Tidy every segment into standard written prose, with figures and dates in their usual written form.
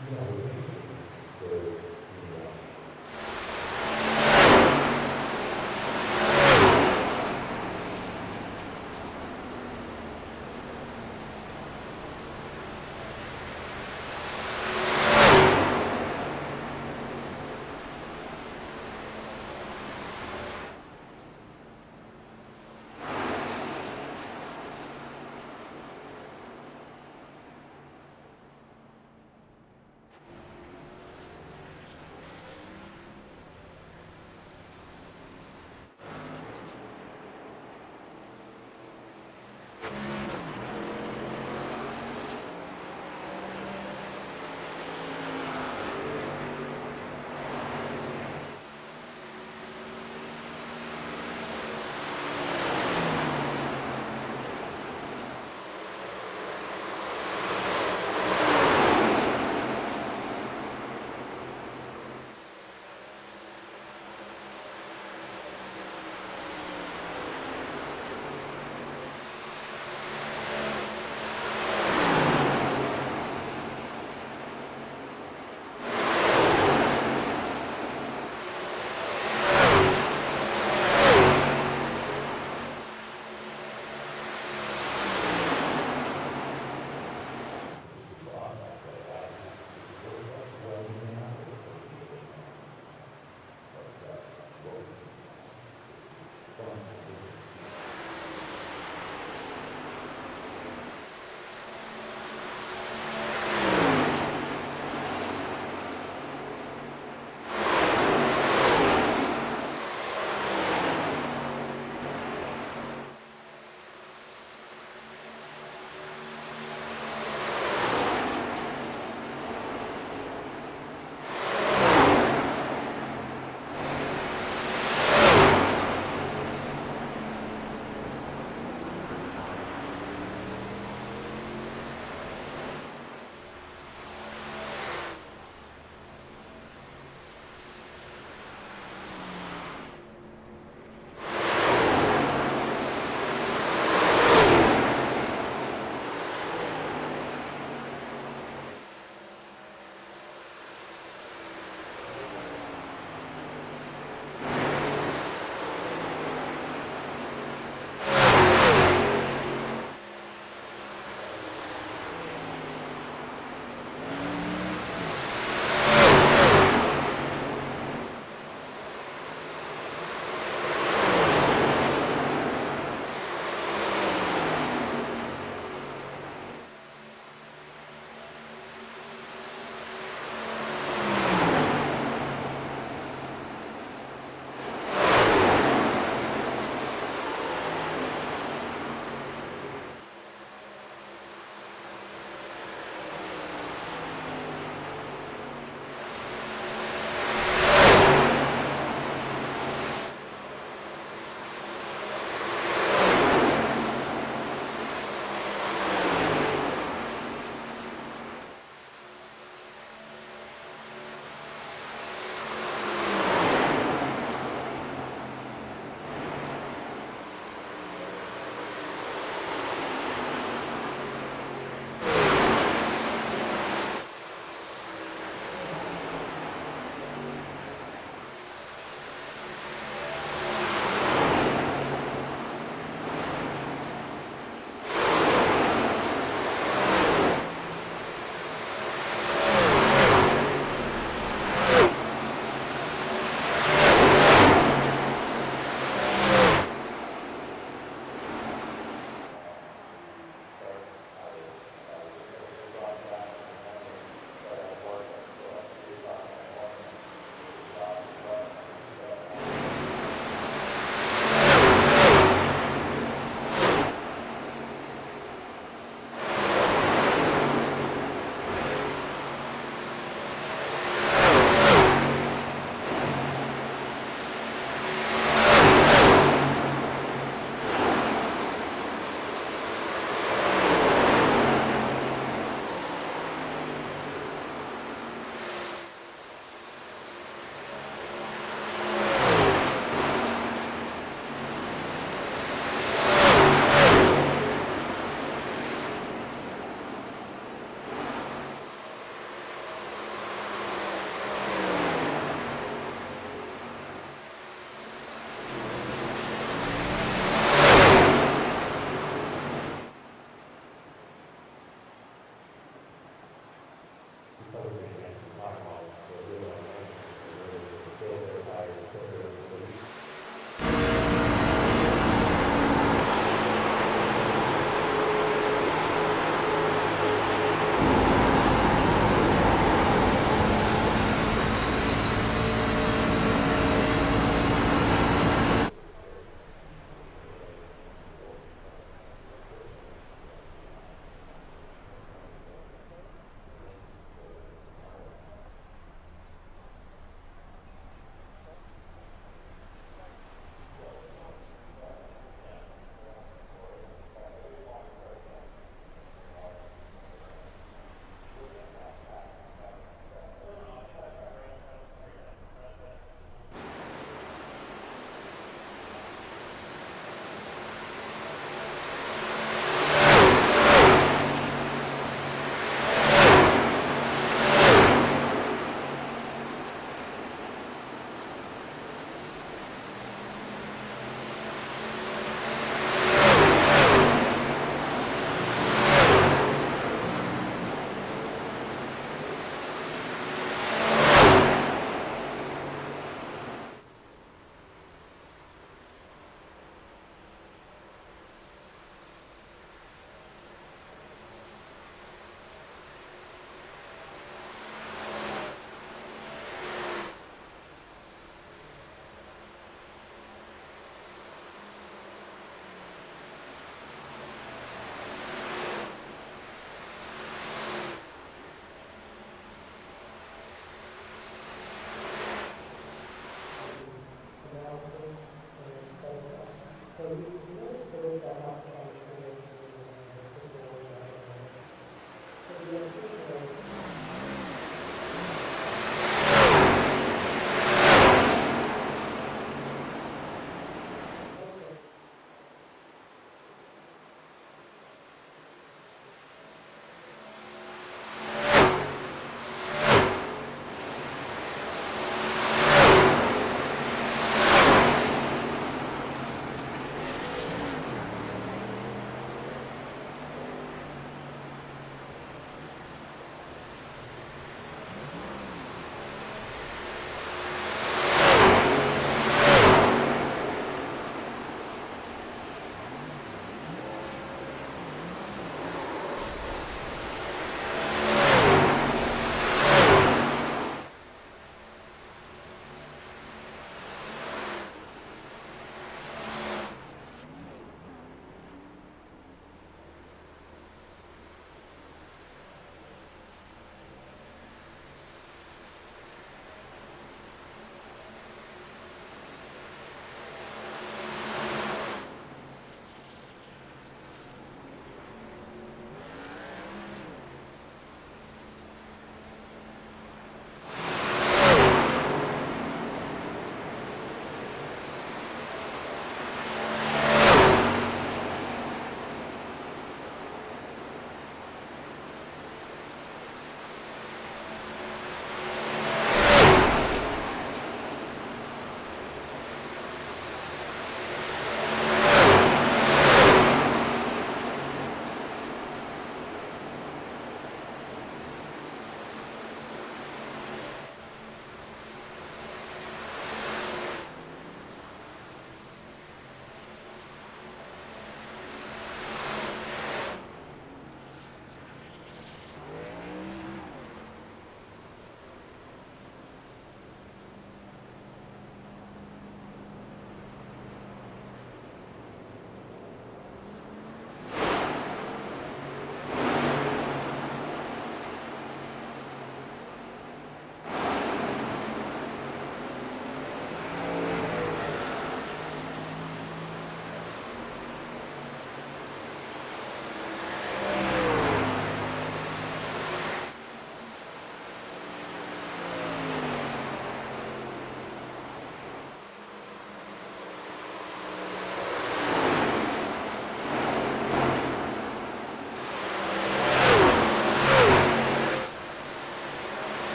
那我也是，对，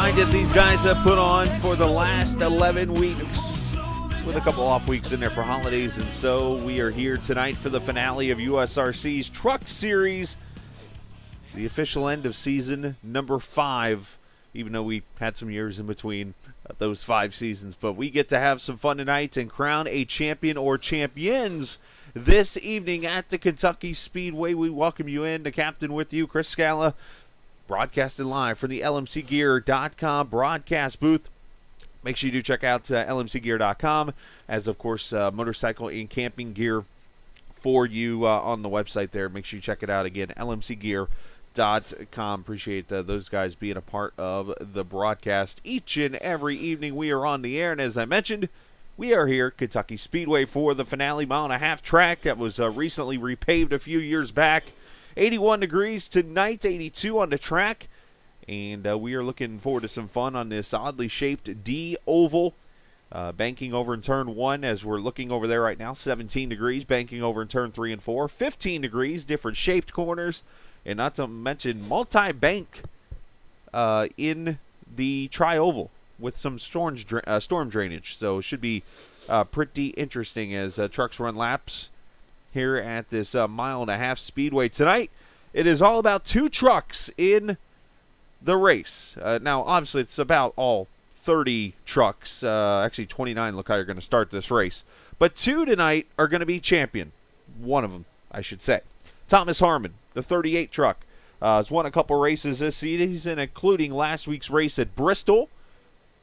grind that these guys have put on for the last 11 weeks, with a couple off weeks in there for holidays. And so we are here tonight for the finale of USRC's Truck Series, the official end of season number 5, even though we had some years in between those 5 seasons. But we get to have some fun tonight and crown a champion or champions this evening at the Kentucky Speedway. We welcome you in. The captain with you, Chris Scala, broadcasting live from the LMCgear.com broadcast booth. Make sure you do check out LMCgear.com, as of course motorcycle and camping gear for you on the website there. Make sure you check it out again, LMCgear.com. Appreciate those guys being a part of the broadcast each and every evening. We are on the air, and as I mentioned, we are here at Kentucky Speedway for the finale mile-and-a-half track that was recently repaved a few years back. 81 degrees tonight, 82 on the track. And we are looking forward to some fun on this oddly shaped D oval. Banking over in turn 1 as we're looking over there right now. 17 degrees. Banking over in turn 3 and 4. 15 degrees. Different shaped corners. And not to mention multi-bank in the tri-oval with some storm drainage. So it should be pretty interesting as trucks run laps here at this mile-and-a-half speedway. Tonight, it is all about 2 trucks in the race. Now, obviously, it's about all 30 trucks. Actually, 29 look how you're going to start this race. But 2 tonight are going to be champion. One of them, I should say. Thomas Harmon, the 38 truck, has won a couple races this season, including last week's race at Bristol.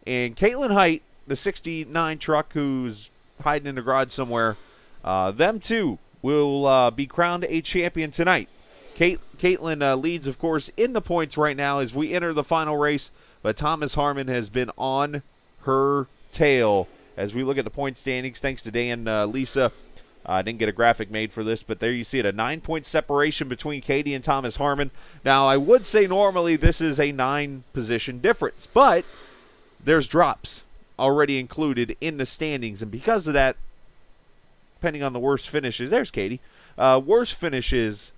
And Caitlin Height, the 69 truck, who's hiding in the garage somewhere, them two will be crowned a champion tonight. Caitlin leads, of course, in the points right now as we enter the final race, but Thomas Harmon has been on her tail as we look at the point standings. Thanks to Dan Lisa. I didn't get a graphic made for this, but there you see it, a 9-point separation between Katie and Thomas Harmon. Now, I would say normally this is a 9-position difference, but there's drops already included in the standings, and because of that, depending on the worst finishes, there's Katie, worst finishes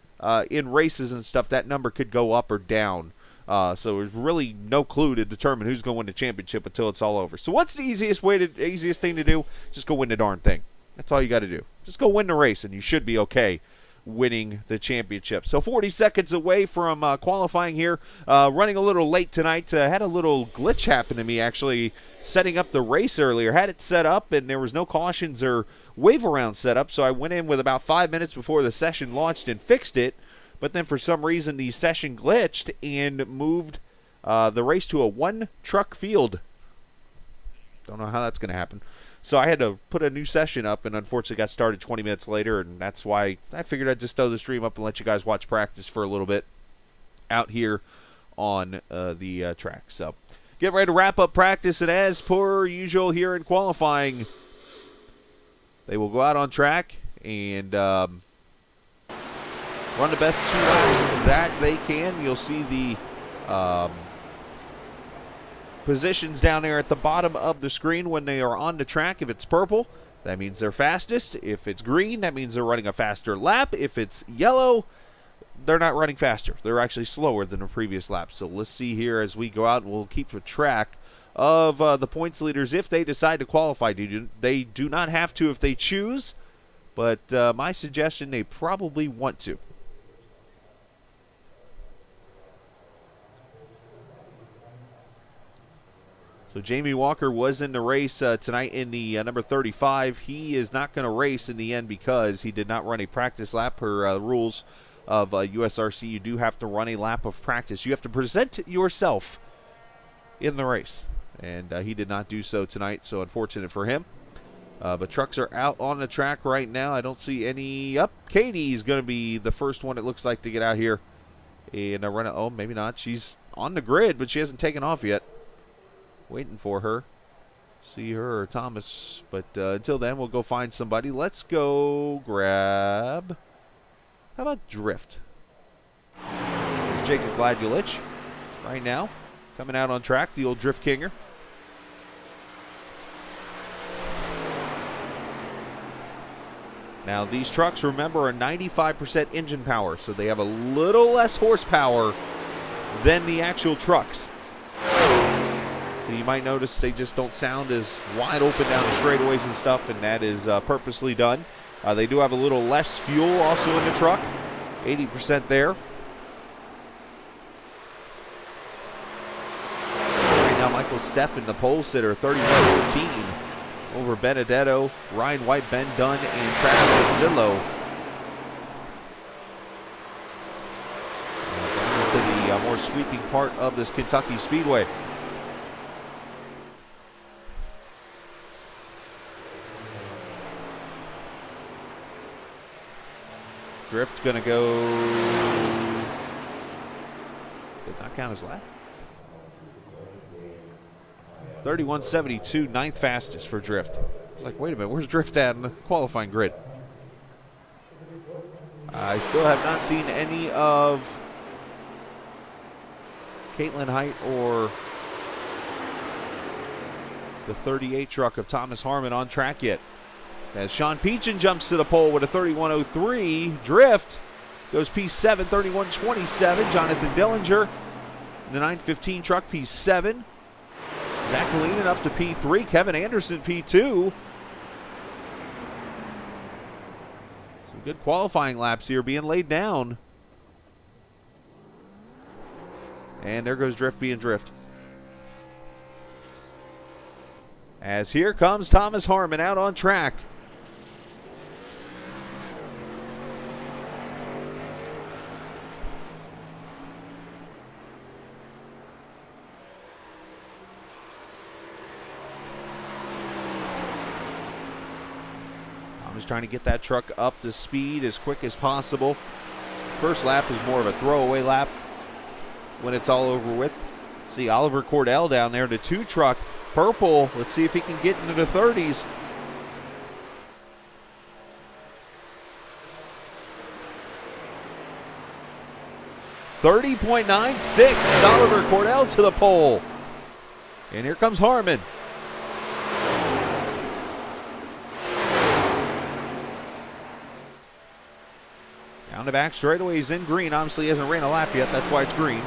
in races and stuff, that number could go up or down. So there's really no clue to determine who's going to win the championship until it's all over. So what's the easiest thing to do? Just go win the darn thing. That's all you got to do. Just go win the race, and you should be okay winning the championship. So 40 seconds away from qualifying here. Running a little late tonight. Had a little glitch happen to me, actually, setting up the race earlier. Had it set up, and there was no cautions or wave around set up, so I went in with about 5 minutes before the session launched and fixed it. But then for some reason the session glitched and moved the race to a 1-truck field. Don't know how that's going to happen. So I had to put a new session up, and unfortunately got started 20 minutes later, and that's why I figured I'd just throw the stream up and let you guys watch practice for a little bit out here on the track. So get ready to wrap up practice, and as per usual here in qualifying, they will go out on track and run the best 2 laps that they can. You'll see the positions down there at the bottom of the screen when they are on the track. If it's purple, that means they're fastest. If it's green, that means they're running a faster lap. If it's yellow, they're not running faster. They're actually slower than the previous lap. So let's see here as we go out, and we'll keep a track of the points leaders if they decide to qualify. They do not have to if they choose, but my suggestion, they probably want to. So Jamie Walker was in the race tonight in the number 35. He is not going to race in the end because he did not run a practice lap per rules of USRC. You do have to run a lap of practice. You have to present yourself in the race. And he did not do so tonight, so unfortunate for him. But trucks are out on the track right now. I don't see any up. Katie's going to be the first one, it looks like, to get out here. And run it. Oh, maybe not. She's on the grid, but she hasn't taken off yet. Waiting for her. See her or Thomas. But until then, we'll go find somebody. Let's go grab... How about Drift? There's Jacob Gladulich right now. Coming out on track, the old Drift Kinger. Now, these trucks, remember, are 95% engine power, so they have a little less horsepower than the actual trucks. So you might notice they just don't sound as wide open down the straightaways and stuff, and that is purposely done. They do have a little less fuel also in the truck, 80% there. Right now, Michael Steffen, the pole sitter, 31-14 over Benedetto, Ryan White, Ben Dunn, and Travis Zillow. To the more sweeping part of this Kentucky Speedway. Drift gonna go. Did not count his lap. 31.72, ninth fastest for Drift. It's like, wait a minute, where's Drift at in the qualifying grid? I still have not seen any of Caitlin Height or the 38 truck of Thomas Harmon on track yet. As Sean Peachin jumps to the pole with a 31.03. Drift goes P7, 31.27. Jonathan Dillinger in the 915 truck, P7. Zach Kalinin up to P3. Kevin Anderson, P2. Some good qualifying laps here being laid down. And there goes Drift being Drift. As here comes Thomas Harmon out on track. Thomas trying to get that truck up to speed as quick as possible. First lap is more of a throwaway lap when it's all over with. See Oliver Cordell down there, the 2 truck, purple. Let's see if he can get into the 30s. .96, Oliver Cordell to the pole. And here comes Harmon. Down the back straightaway, he's in green. Obviously, he hasn't ran a lap yet. That's why it's green.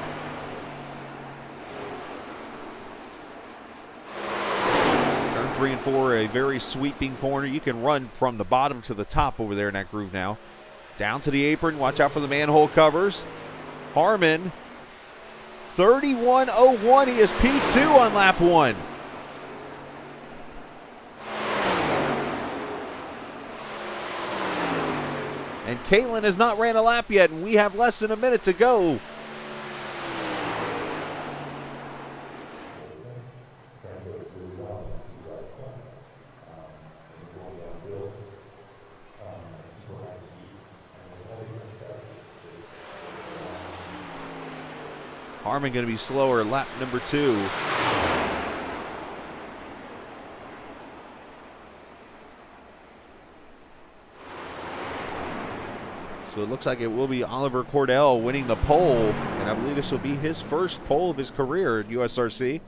Turn 3 and 4, a very sweeping corner. You can run from the bottom to the top over there in that groove now. Down to the apron. Watch out for the manhole covers. Harmon, 31.01. He is P2 on lap 1. And Caitlin has not ran a lap yet, and we have less than a minute to go. Harmon going to be slower, lap number 2. So it looks like it will be Oliver Cordell winning the pole, and I believe this will be his first pole of his career at USRC.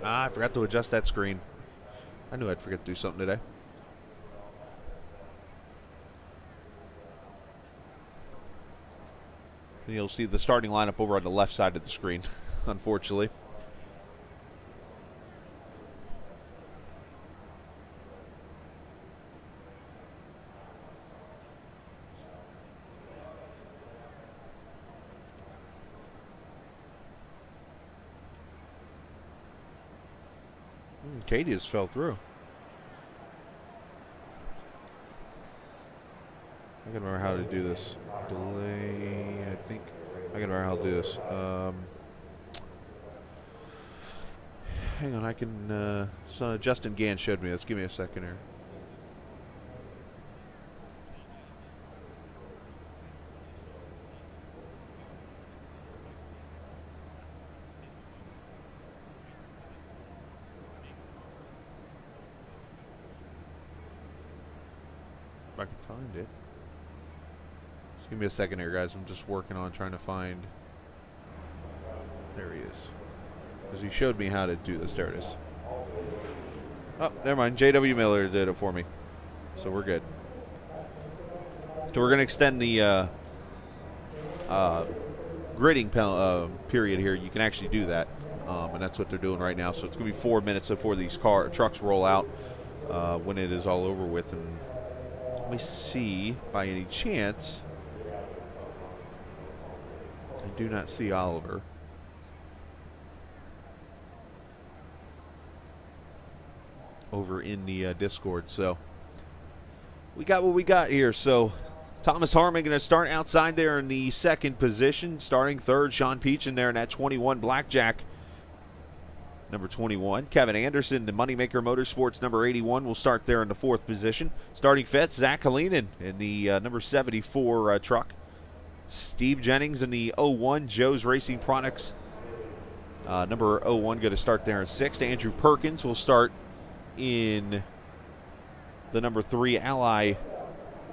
I forgot to adjust that screen. I knew I'd forget to do something today. And you'll see the starting lineup over on the left side of the screen, unfortunately. Katie just fell through. I can remember how to do this. Delay, I think. I can remember how to do this. Hang on, I can. So Justin Gann showed me. Let's give me a second here. If I can find it. Give me a second here, guys. I'm just working on trying to find. There he is. Because he showed me how to do this. There it is. Oh, never mind. J.W. Miller did it for me. So we're good. So we're going to extend the gridding period here. You can actually do that. And that's what they're doing right now. So it's going to be 4 minutes before these trucks roll out when it is all over with. And let me see, by any chance, I do not see Oliver. Over in the Discord. So we got what we got here. So Thomas Harmon going to start outside there in the second position. Starting third, Sean Peachin there in that 21 Blackjack. Number 21. Kevin Anderson, the Moneymaker Motorsports, number 81, will start there in the fourth position. Starting fifth, Zach Kalinin in the number 74 truck. Steve Jennings in the 01 Joe's Racing Products. Number 01 going to start there in sixth. Andrew Perkins will start in the number 3 Ally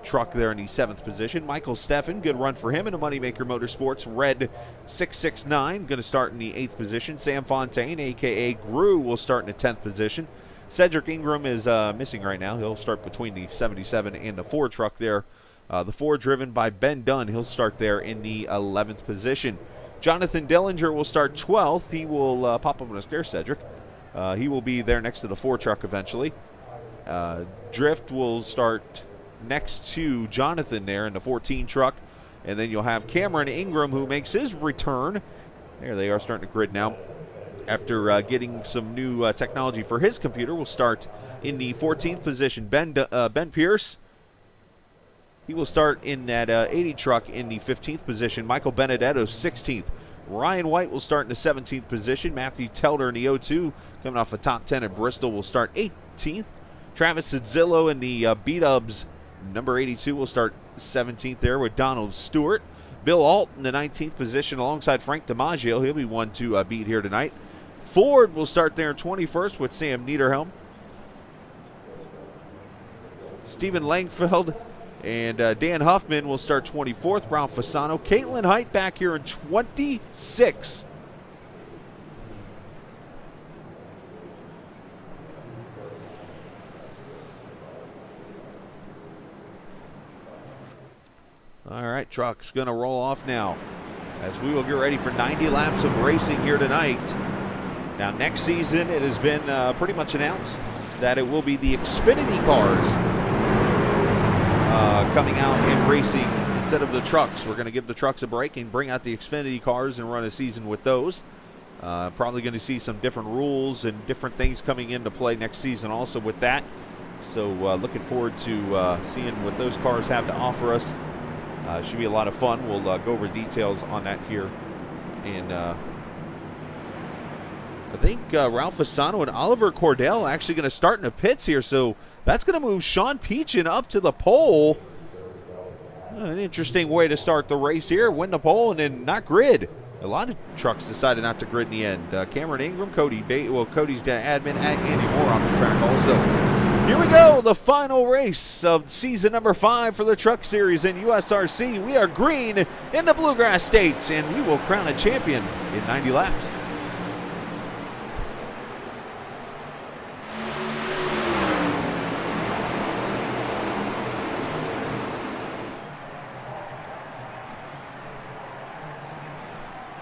truck there in the seventh position. Michael Steffen, good run for him in the Moneymaker Motorsports. Red 669, going to start in the 8th position. Sam Fontaine, a.k.a. Gru, will start in the 10th position. Cedric Ingram is missing right now. He'll start between the 77 and the 4 truck there. The 4 driven by Ben Dunn. He'll start there in the 11th position. Jonathan Dillinger will start 12th. He will pop up on the stair, Cedric. He will be there next to the 4 truck eventually. Drift will start next to Jonathan there in the 14 truck. And then you'll have Cameron Ingram, who makes his return. There they are, starting to grid now. After getting some new technology for his computer, will start in the 14th position. Ben Pierce, he will start in that 80 truck in the 15th position. Michael Benedetto, 16th. Ryan White will start in the 17th position. Matthew Telder in the 02, coming off a top 10 at Bristol, will start 18th. Travis Sidzillo in the B-Dubs, number 82, will start 17th there with Donald Stewart. Bill Alt in the 19th position alongside Frank DiMaggio. He'll be one to beat here tonight. Ford will start there in 21st with Sam Niederhelm. Stephen Langfeld and Dan Huffman will start 24th. Ralph Fasano. Caitlin Height back here in 26. All right, truck's going to roll off now as we will get ready for 90 laps of racing here tonight. Now, next season, it has been pretty much announced that it will be the Xfinity cars coming out and racing instead of the trucks. We're going to give the trucks a break and bring out the Xfinity cars and run a season with those. Probably going to see some different rules and different things coming into play next season also with that. So looking forward to seeing what those cars have to offer us. Should be a lot of fun. We'll go over details on that here. And I think Ralph Fasano and Oliver Cordell actually going to start in the pits here. So that's going to move Sean Peachin up to the pole. An interesting way to start the race here. Win the pole and then not grid. A lot of trucks decided not to grid in the end. Cameron Ingram, Cody's admin, Andy Moore off the track also. Here we go, the final race of season number 5 for the Truck Series in USRC. We are green in the Bluegrass States, and we will crown a champion in 90 laps.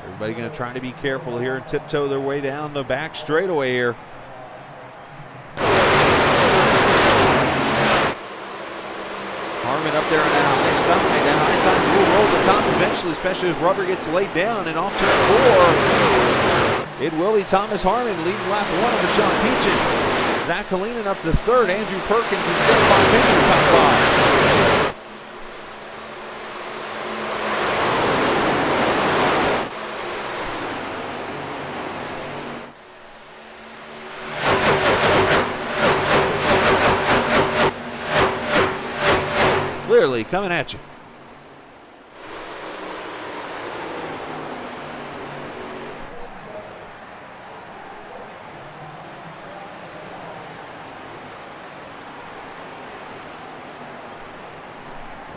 Everybody going to try to be careful here and tiptoe their way down the back straightaway here. Harmon up there on that high side. That high side will roll the top eventually, especially as rubber gets laid down. And off turn 4, it will be Thomas Harmon leading lap 1 over Sean Peachin. Zach Kalinin up to 3rd. Andrew Perkins and Sam Fontaine in the top 5. Clearly coming at you.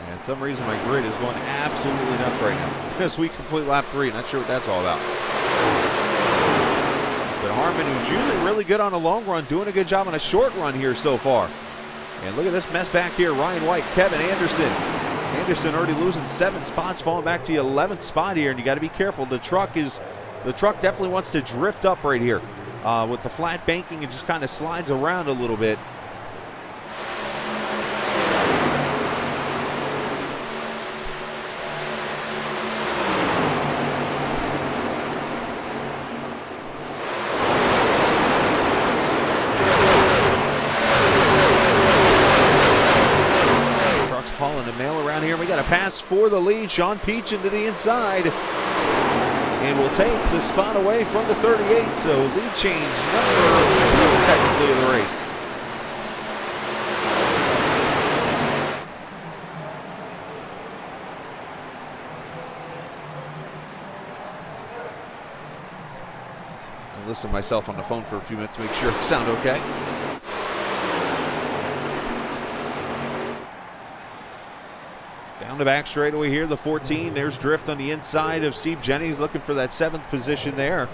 And for some reason my grid is going absolutely nuts right now. As we complete lap 3, not sure what that's all about. But Harmon, who's usually really good on a long run, doing a good job on a short run here so far. And look at this mess back here. Ryan White, Kevin Anderson. Anderson already losing 7 spots, falling back to the 11th spot here, and you got to be careful. The truck definitely wants to drift up right here. With the flat banking, it just kind of slides around a little bit. Hauling the mail around here. We got a pass for the lead. Sean Peach into the inside. And will take the spot away from the 38. So lead change number 2 technically of the race. I'll listen to myself on the phone for a few minutes to make sure I sound okay. Down the back straightaway here, the 14. There's drift on the inside of Steve Jennings, looking for that 7th position there.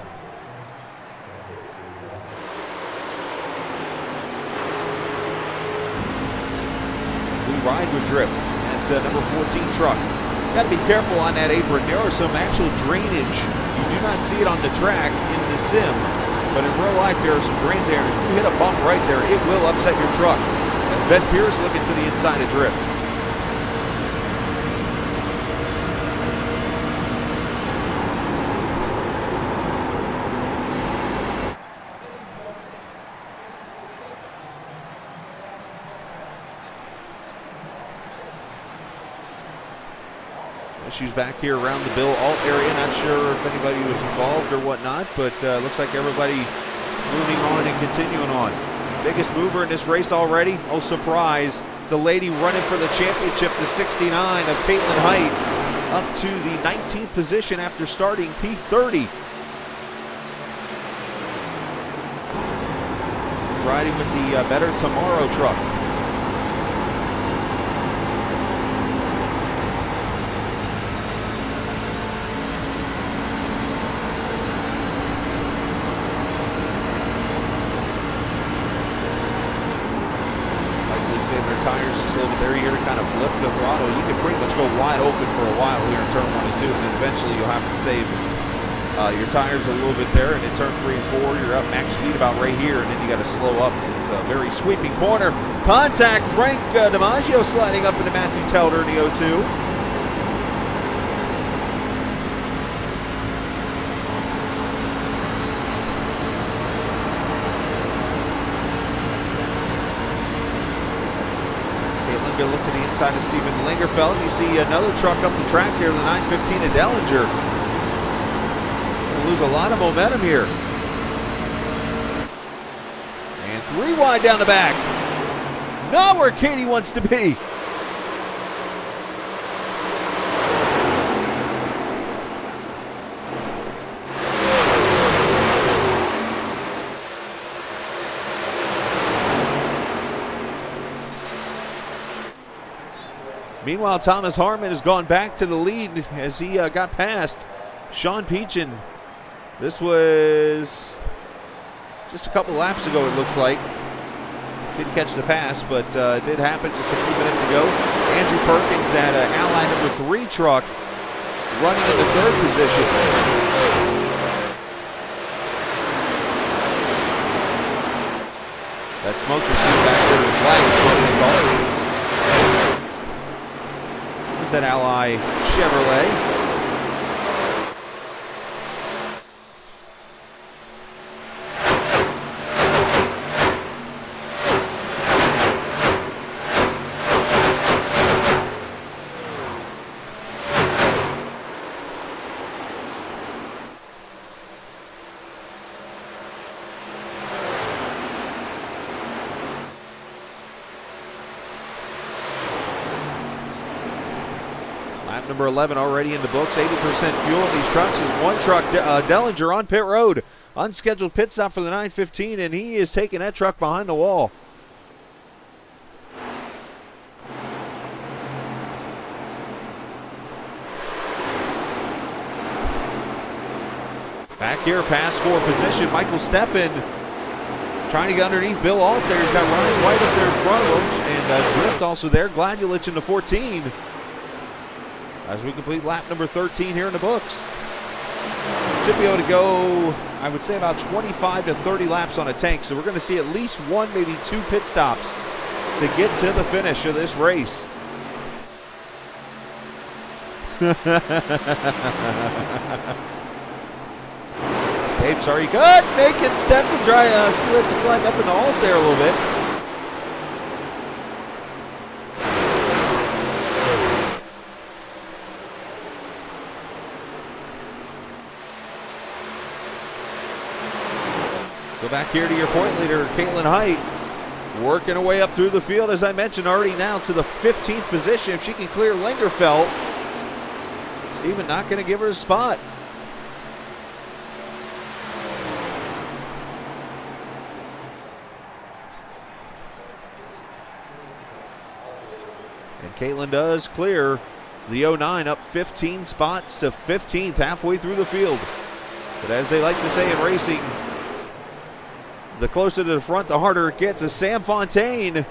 We ride with drift at number 14 truck. Got to be careful on that apron. There are some actual drainage. You do not see it on the track in the sim, but in real life there are some drains there. If you hit a bump right there, it will upset your truck. As Ben Pierce looking to the inside of drift. Issues back here around the Bill Alt area. Not sure if anybody was involved or whatnot, but looks like everybody moving on and continuing on. Biggest mover in this race already. Oh, surprise. The lady running for the championship, the 69 of Caitlin Height, up to the 19th position after starting P30. Riding with the Better Tomorrow truck. Tires just a little bit. They're here to kind of flip the throttle. You can pretty much go wide open for a while here in turn 1 and 2, and then eventually you'll have to save your tires a little bit there. And in turn 3 and 4, you're up max speed about right here, and then you got to slow up. It's a very sweeping corner. Contact. Frank DiMaggio sliding up into Matthew Telder in the 02. Going to look to the inside of Steven Lingerfeld. You see another truck up the track here, the 915 of Dellinger. We'll lose a lot of momentum here. And 3 wide down the back. Not where Katie wants to be. Meanwhile, Thomas Harmon has gone back to the lead as he got past Sean Peachin. This was just a couple laps ago, it looks like. Didn't catch the pass, but it did happen just a few minutes ago. Andrew Perkins had Ally number 3 truck running in the 3rd position. That smoke machine back there in flag is what they call it. That Ally Chevrolet. Lap number 11 already in the books. 80% fuel in these trucks. Is one truck, Dellinger on pit road. Unscheduled pit stop for the 915, and he is taking that truck behind the wall. Back here, pass for position. Michael Steffen trying to get underneath Bill Alt there. He's got Ryan White up there in front of him. And Drift also there. Gladulich in the 14. As we complete lap number 13 here in the books. Should be able to go, I would say, about 25 to 30 laps on a tank. So we're going to see at least one, maybe two pit stops to get to the finish of this race. Dave, sorry, good. Naked Steffen try slide up in the alt there a little bit. Go back here to your point leader, Caitlin Height, working her way up through the field, as I mentioned, already now to the 15th position. If she can clear Lingerfeld, Steven not going to give her a spot. And Caitlin does clear the 09 up 15 spots to 15th halfway through the field. But as they like to say in racing, the closer to the front, the harder it gets, as Sam Fontaine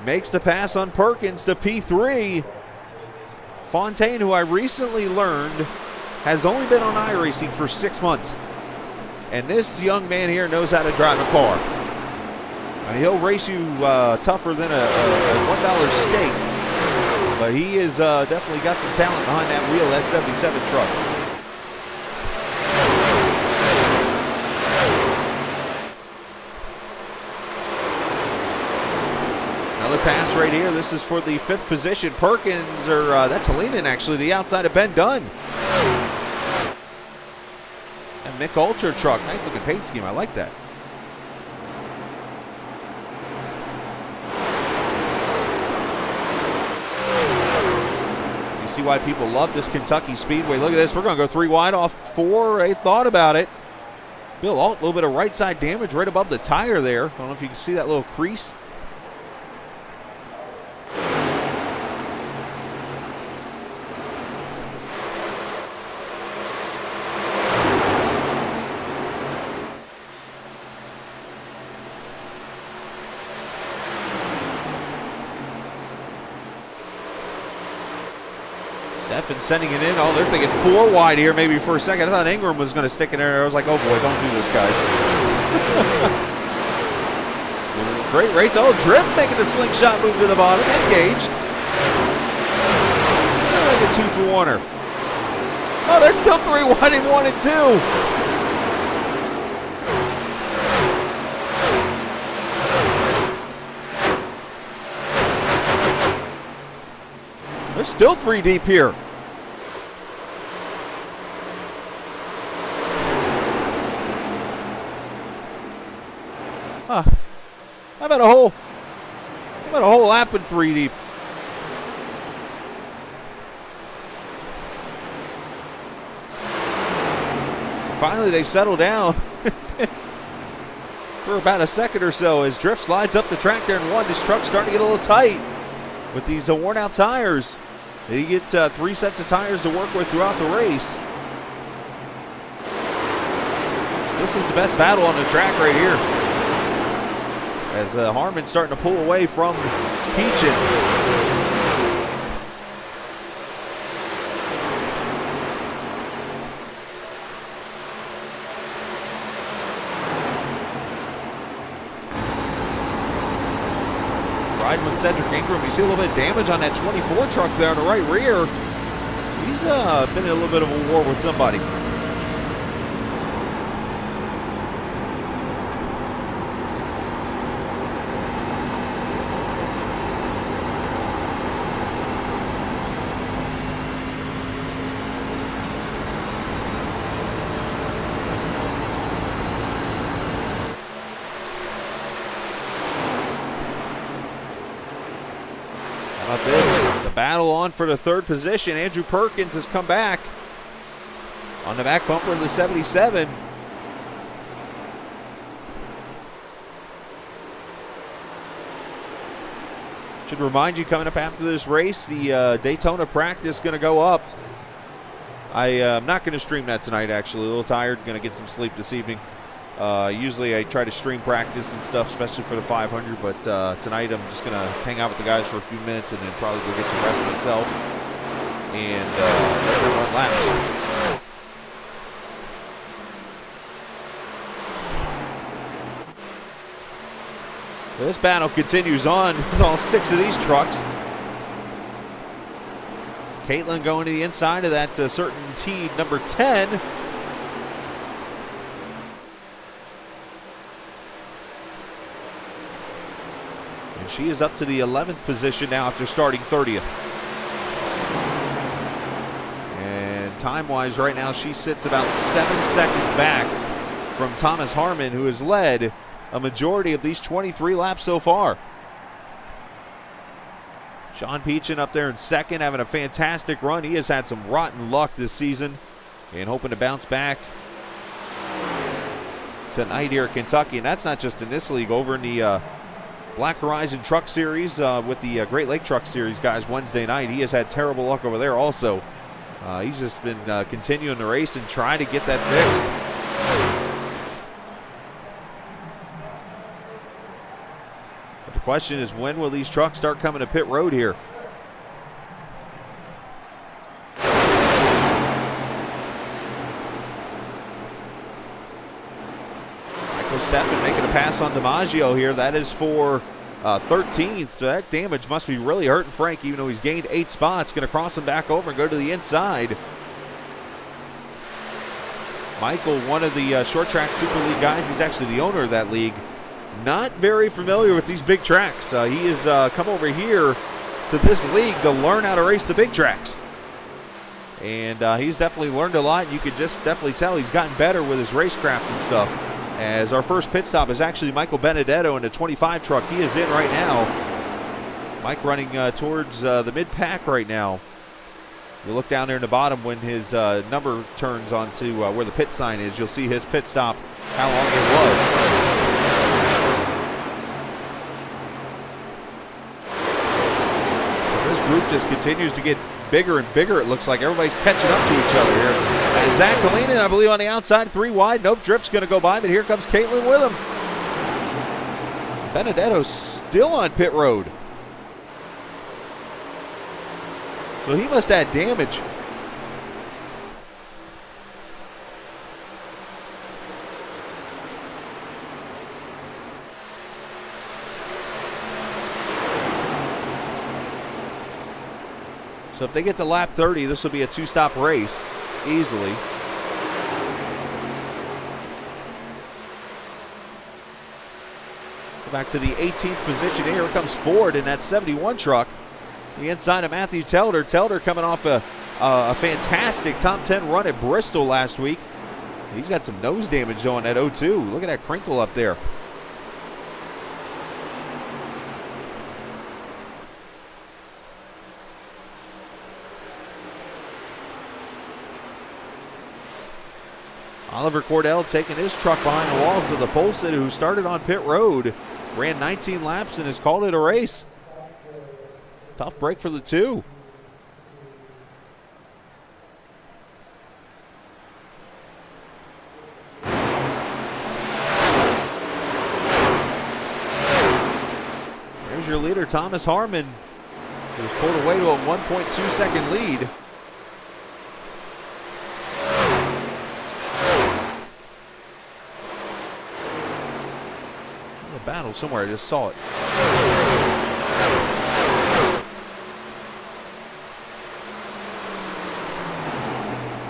makes the pass on Perkins to P3. Fontaine, who I recently learned has only been on iRacing for 6 months. And this young man here knows how to drive a car. I mean, he'll race you tougher than a $1 steak. But he has definitely got some talent behind that wheel, that 77 truck. Pass right here. This is for the 5th position. Perkins, or that's Helena actually, the outside of Ben Dunn. And Mick Ultra truck. Nice looking paint scheme. I like that. You see why people love this Kentucky Speedway. Look at this. We're going to go 3 wide off 4. They thought about it. Bill Alt, a little bit of right side damage right above the tire there. I don't know if you can see that little crease. Steffen sending it in. Oh, they're thinking 4 wide here maybe for a second. I thought Ingram was going to stick in there. I was like, oh boy, don't do this, guys. Great race. Oh, Drift making the slingshot move to the bottom. Engaged. Like a 2 for Warner. Oh, there's still 3 wide in 1 and 2. There's still 3 deep here. Huh. How about a whole lap in 3 deep? Finally, they settle down for about a second or so as Drift slides up the track there in 1. This truck's starting to get a little tight with these worn out tires. They get 3 sets of tires to work with throughout the race. This is the best battle on the track right here. As Harmon's starting to pull away from Peachin. Riding with Cedric Ingram. You see a little bit of damage on that 24 truck there on the right rear. He's been in a little bit of a war with somebody. Battle on for the 3rd position. Andrew Perkins has come back on the back bumper of the 77. Should remind you, coming up after this race, the Daytona practice is going to go up I'm not going to stream that tonight, actually. A little tired. Going to get some sleep this evening. Usually I try to stream practice and stuff, especially for the 500, but tonight I'm just going to hang out with the guys for a few minutes and then probably go get some rest myself and let them run laps. This battle continues on with all 6 of these trucks. Caitlin going to the inside of that certainty number 10. And she is up to the 11th position now after starting 30th. And time-wise right now she sits about 7 seconds back from Thomas Harmon, who has led a majority of these 23 laps so far. Sean Peachin up there in second, having a fantastic run. He has had some rotten luck this season and hoping to bounce back tonight here at Kentucky. And that's not just in this league. Over in the Black Horizon Truck Series with the Great Lake Truck Series guys Wednesday night, he has had terrible luck over there also. He's just been continuing the race and trying to get that fixed. But the question is, when will these trucks start coming to pit road here? Michael Steffen making a pass on DiMaggio here. That is for 13th. So that damage must be really hurting Frank, even though he's gained 8 spots. Going to cross him back over and go to the inside. Michael, one of the Short Track Super League guys, he's actually the owner of that league. Not very familiar with these big tracks. He has come over here to this league to learn how to race the big tracks. And he's definitely learned a lot. You could just definitely tell he's gotten better with his racecraft and stuff. As our first pit stop is actually Michael Benedetto in the 25 truck. He is in right now. Mike running towards the mid-pack right now. You look down there in the bottom when his number turns onto where the pit sign is. You'll see his pit stop, how long it was. Group just continues to get bigger and bigger. It looks like everybody's catching up to each other here. And Zach Kalinin, I believe, on the outside, 3 wide. Nope, Drift's going to go by, but here comes Caitlin with him. Benedetto's still on pit road. So he must add damage. So if they get to lap 30, this will be a 2-stop race easily. Go back to the 18th position. Here comes Ford in that 71 truck. The inside of Matthew Telder. Telder coming off a fantastic top 10 run at Bristol last week. He's got some nose damage on that 02. Look at that crinkle up there. Oliver Cordell taking his truck behind the walls of the Polson, who started on pit road, ran 19 laps and has called it a race. Tough break for the 2. There's your leader, Thomas Harmon, who's pulled away to a 1.2 second lead. Battle somewhere, I just saw it.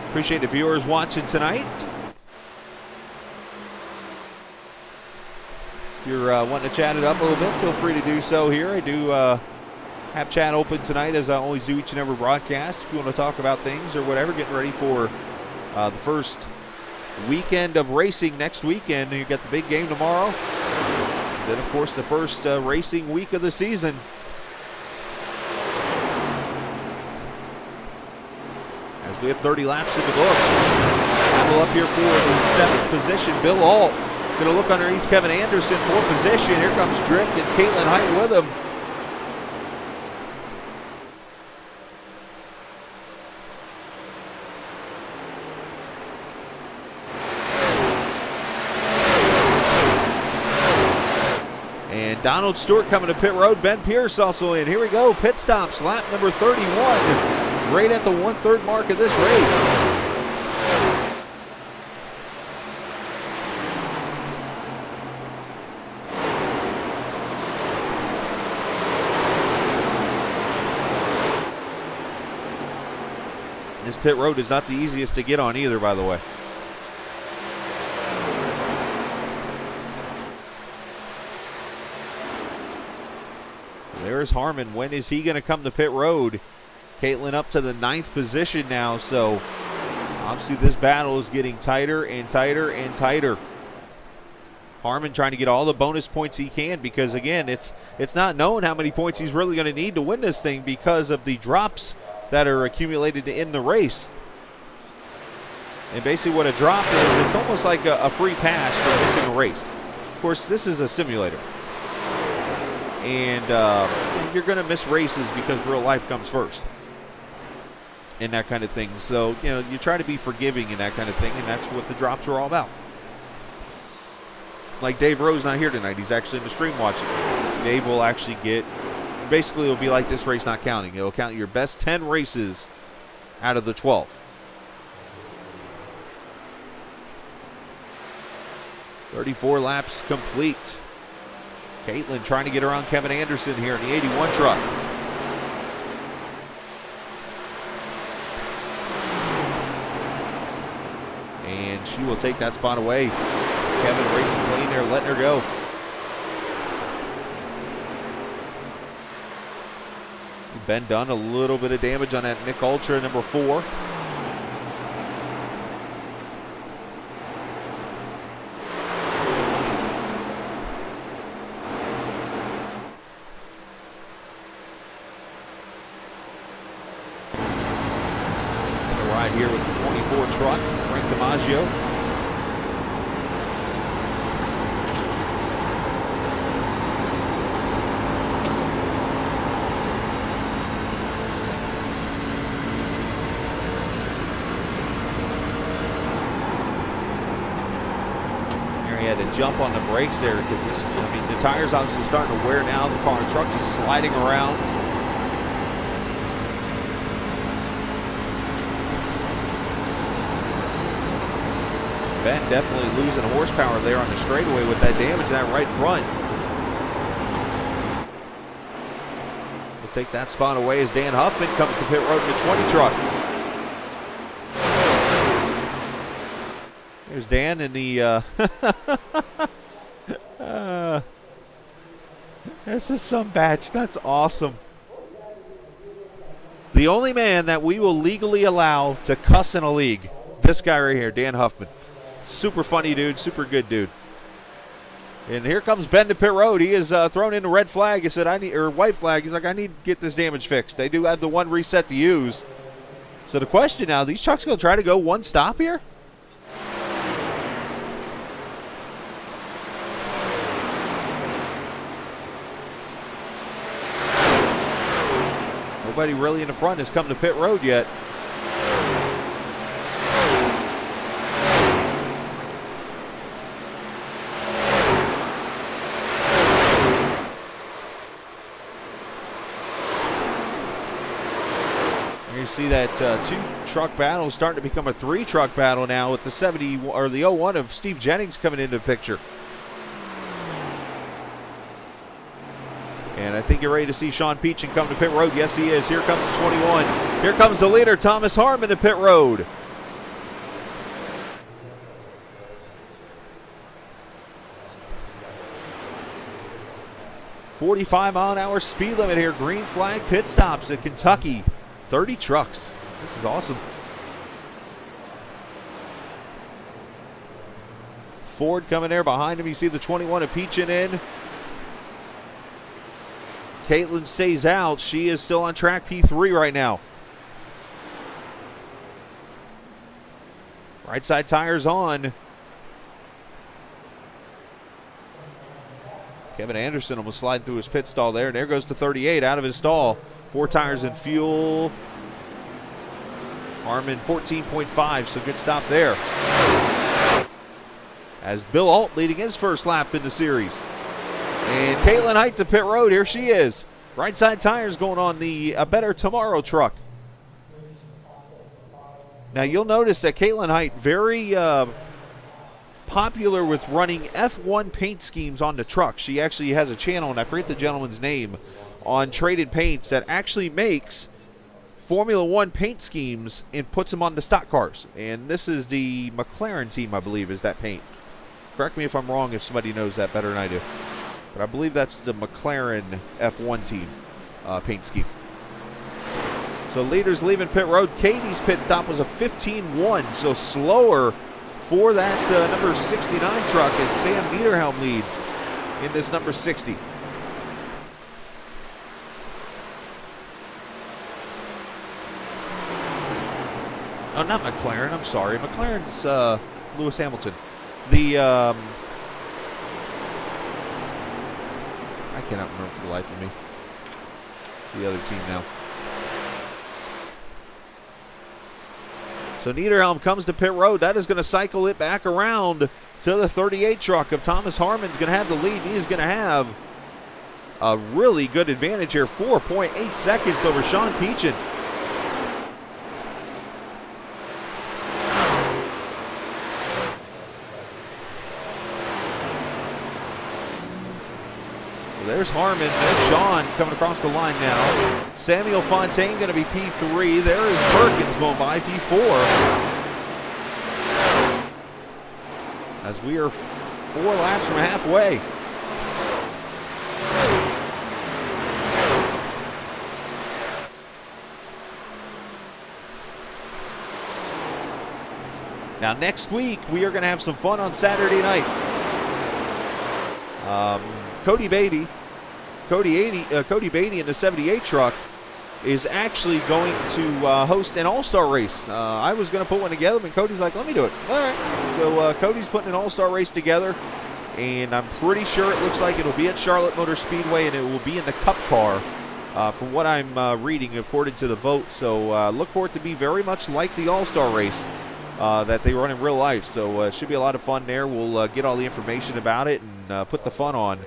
Appreciate the viewers watching tonight. If you're wanting to chat it up a little bit, feel free to do so here. I do have chat open tonight, as I always do each and every broadcast. If you want to talk about things or whatever, getting ready for the first weekend of racing next weekend. You got the big game tomorrow. Then, of course, the first racing week of the season. As we have 30 laps in the books. Battle up here for the 7th position. Bill Alt going to look underneath Kevin Anderson for position. Here comes Drift and Caitlin Height with him. Donald Stewart coming to pit road. Ben Pierce also in. Here we go. Pit stops. Lap number 31. Right at the 1/3 mark of this race. This pit road is not the easiest to get on either, by the way. There's Harmon. When is he going to come to pit road? Caitlin up to the 9th position now, so obviously this battle is getting tighter and tighter and tighter. Harmon trying to get all the bonus points he can because, again, it's not known how many points he's really going to need to win this thing because of the drops that are accumulated in the race. And basically what a drop is, it's almost like a free pass for missing a race. Of course, this is a simulator. And you're going to miss races because real life comes first. And that kind of thing. So, you try to be forgiving and that kind of thing, and that's what the drops are all about. Like Dave Rose not here tonight. He's actually in the stream watching. Dave will actually get, basically it'll be like this race not counting. It'll count your best 10 races out of the 12. "34 laps complete." Caitlin trying to get around Kevin Anderson here in the 81 truck. And she will take that spot away. Kevin racing clean there, letting her go. Ben Dunn, a little bit of damage on that Nick Ultra, number 4. Right here with the 24 truck, Frank DiMaggio. He had to jump on the brakes there because the tires obviously starting to wear now. The truck is sliding around. Ben definitely losing horsepower there on the straightaway with that damage in that right front. We'll take that spot away as Dan Huffman comes to pit road in the 20 truck. There's Dan in the this is some batch. That's awesome. The only man that we will legally allow to cuss in a league. This guy right here, Dan Huffman. Super funny dude, super good dude. And here comes Ben to pit road. He is thrown in the red flag. He said, white flag. He's like, I need to get this damage fixed. They do have the one reset to use. So the question now, these trucks going to try to go one stop here? Nobody really in the front has come to pit road yet. You see that 2-truck battle starting to become a 3-truck battle now with the 70 or the 01 of Steve Jennings coming into the picture. And I think you're ready to see Sean Peachin come to pit road. Yes, he is. Here comes the 21. Here comes the leader, Thomas Harmon, to pit road. "45-mile-an-hour speed limit here. Green flag pit stops at Kentucky. 30 trucks. This is awesome. Ford coming there behind him. You see the 21 of Peachin in. Caitlin stays out. She is still on track P3 right now. Right side tires on. Kevin Anderson almost sliding through his pit stall there. There goes the 38 out of his stall. 4 tires and fuel. Harmon 14.5, so good stop there. As Bill Alt leading his first lap in the series. And Caitlin Height to pit road. Here she is. Right side tires going on the A Better Tomorrow truck. Now you'll notice that Caitlin Height very popular with running F1 paint schemes on the truck. She actually has a channel, and I forget the gentleman's name, on Traded Paints that actually makes Formula One paint schemes and puts them on the stock cars. And this is the McLaren team, I believe, is that paint. Correct me if I'm wrong if somebody knows that better than I do. But I believe that's the McLaren F1 team paint scheme. So leaders leaving pit road. Katie's pit stop was a 15-1, so slower for that number 69 truck as Sam Niederhelm leads in this number 60. Oh, not McLaren. I'm sorry. McLaren's Lewis Hamilton. The I cannot remember for the life of me the other team now. So Niederhelm comes to pit road. That is going to cycle it back around to the 38 truck of Thomas Harmon's going to have the lead. He is going to have a really good advantage here. 4.8 seconds over Sean Peachin. There's Harmon. There's Sean coming across the line now. Samuel Fontaine going to be P3. There is Perkins going by P4. As we are 4 laps from halfway. Now next week we are going to have some fun on Saturday night. Cody Beatty in the 78 truck is actually going to host an all-star race. I was going to put one together, but Cody's like, let me do it. All right. So Cody's putting an all-star race together, and I'm pretty sure it looks like it'll be at Charlotte Motor Speedway, and it will be in the Cup car from what I'm reading according to the vote. So look for it to be very much like the all-star race that they run in real life. So it should be a lot of fun there. We'll get all the information about it and put the fun on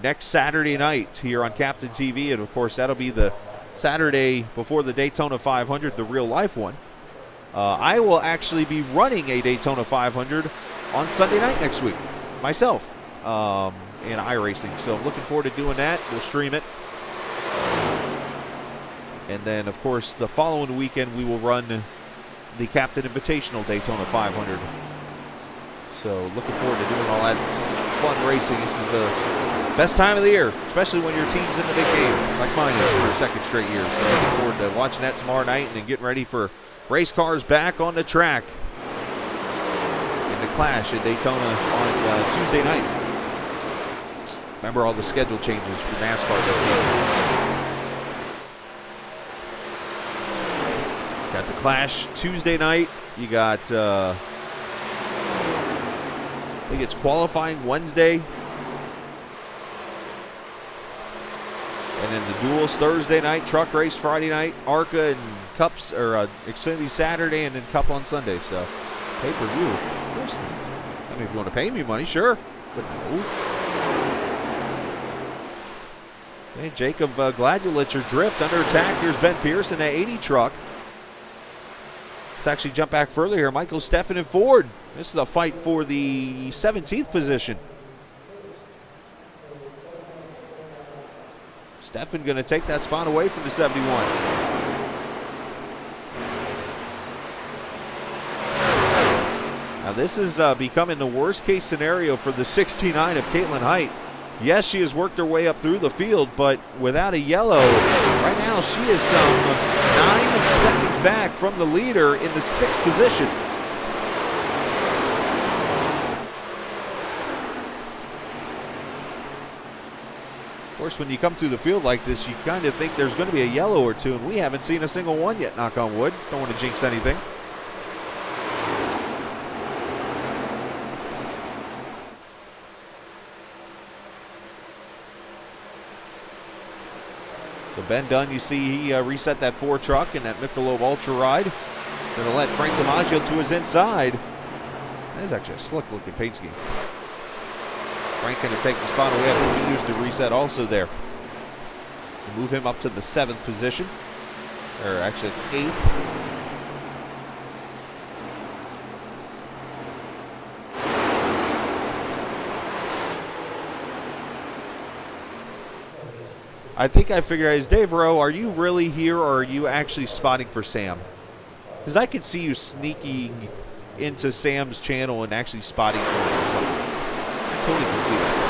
next Saturday night here on Captain TV. And, of course, that'll be the Saturday before the Daytona 500, the real-life one. I will actually be running a Daytona 500 on Sunday night next week, myself, in iRacing. So I'm looking forward to doing that. We'll stream it. And then, of course, the following weekend we will run the Captain Invitational Daytona 500. So looking forward to doing all that fun racing. This is the best time of the year, especially when your team's in the big game, like mine is for a second straight year. So looking forward to watching that tomorrow night and then getting ready for race cars back on the track in the Clash at Daytona on Tuesday night. Remember all the schedule changes for NASCAR this season. Got the Clash Tuesday night. You got, I think it's qualifying Wednesday. And then the duels Thursday night, truck race Friday night, ARCA and Cups, or Xfinity Saturday, and then Cup on Sunday. So, pay-per-view, of course not. I mean, if you want to pay me money, sure. But no. Hey, Jacob, glad you let your drift under attack. Here's Ben Pierce in that 80 truck. Let's actually jump back further here. Michael Steffen and Ford. This is a fight for the 17th position. Steffen going to take that spot away from the 71. Now this is becoming the worst case scenario for the 69 of Caitlin Height. Yes, she has worked her way up through the field, but without a yellow, right now she is some 9 seconds back from the leader in the 6th position. Of course, when you come through the field like this, you kind of think there's going to be a yellow or two, and we haven't seen a single one yet, knock on wood. Don't want to jinx anything. So Ben Dunn, you see he reset that 4 truck in that Michelob Ultra ride. Going to let Frank DiMaggio to his inside. That is actually a slick looking paint scheme. Frank going to take the spot away after he used the reset also there. Move him up to the 7th position. Or actually, it's 8th. I think I figured out, is Dave Rowe, are you really here or are you actually spotting for Sam? Because I could see you sneaking into Sam's channel and actually spotting for him or something. I totally can see that.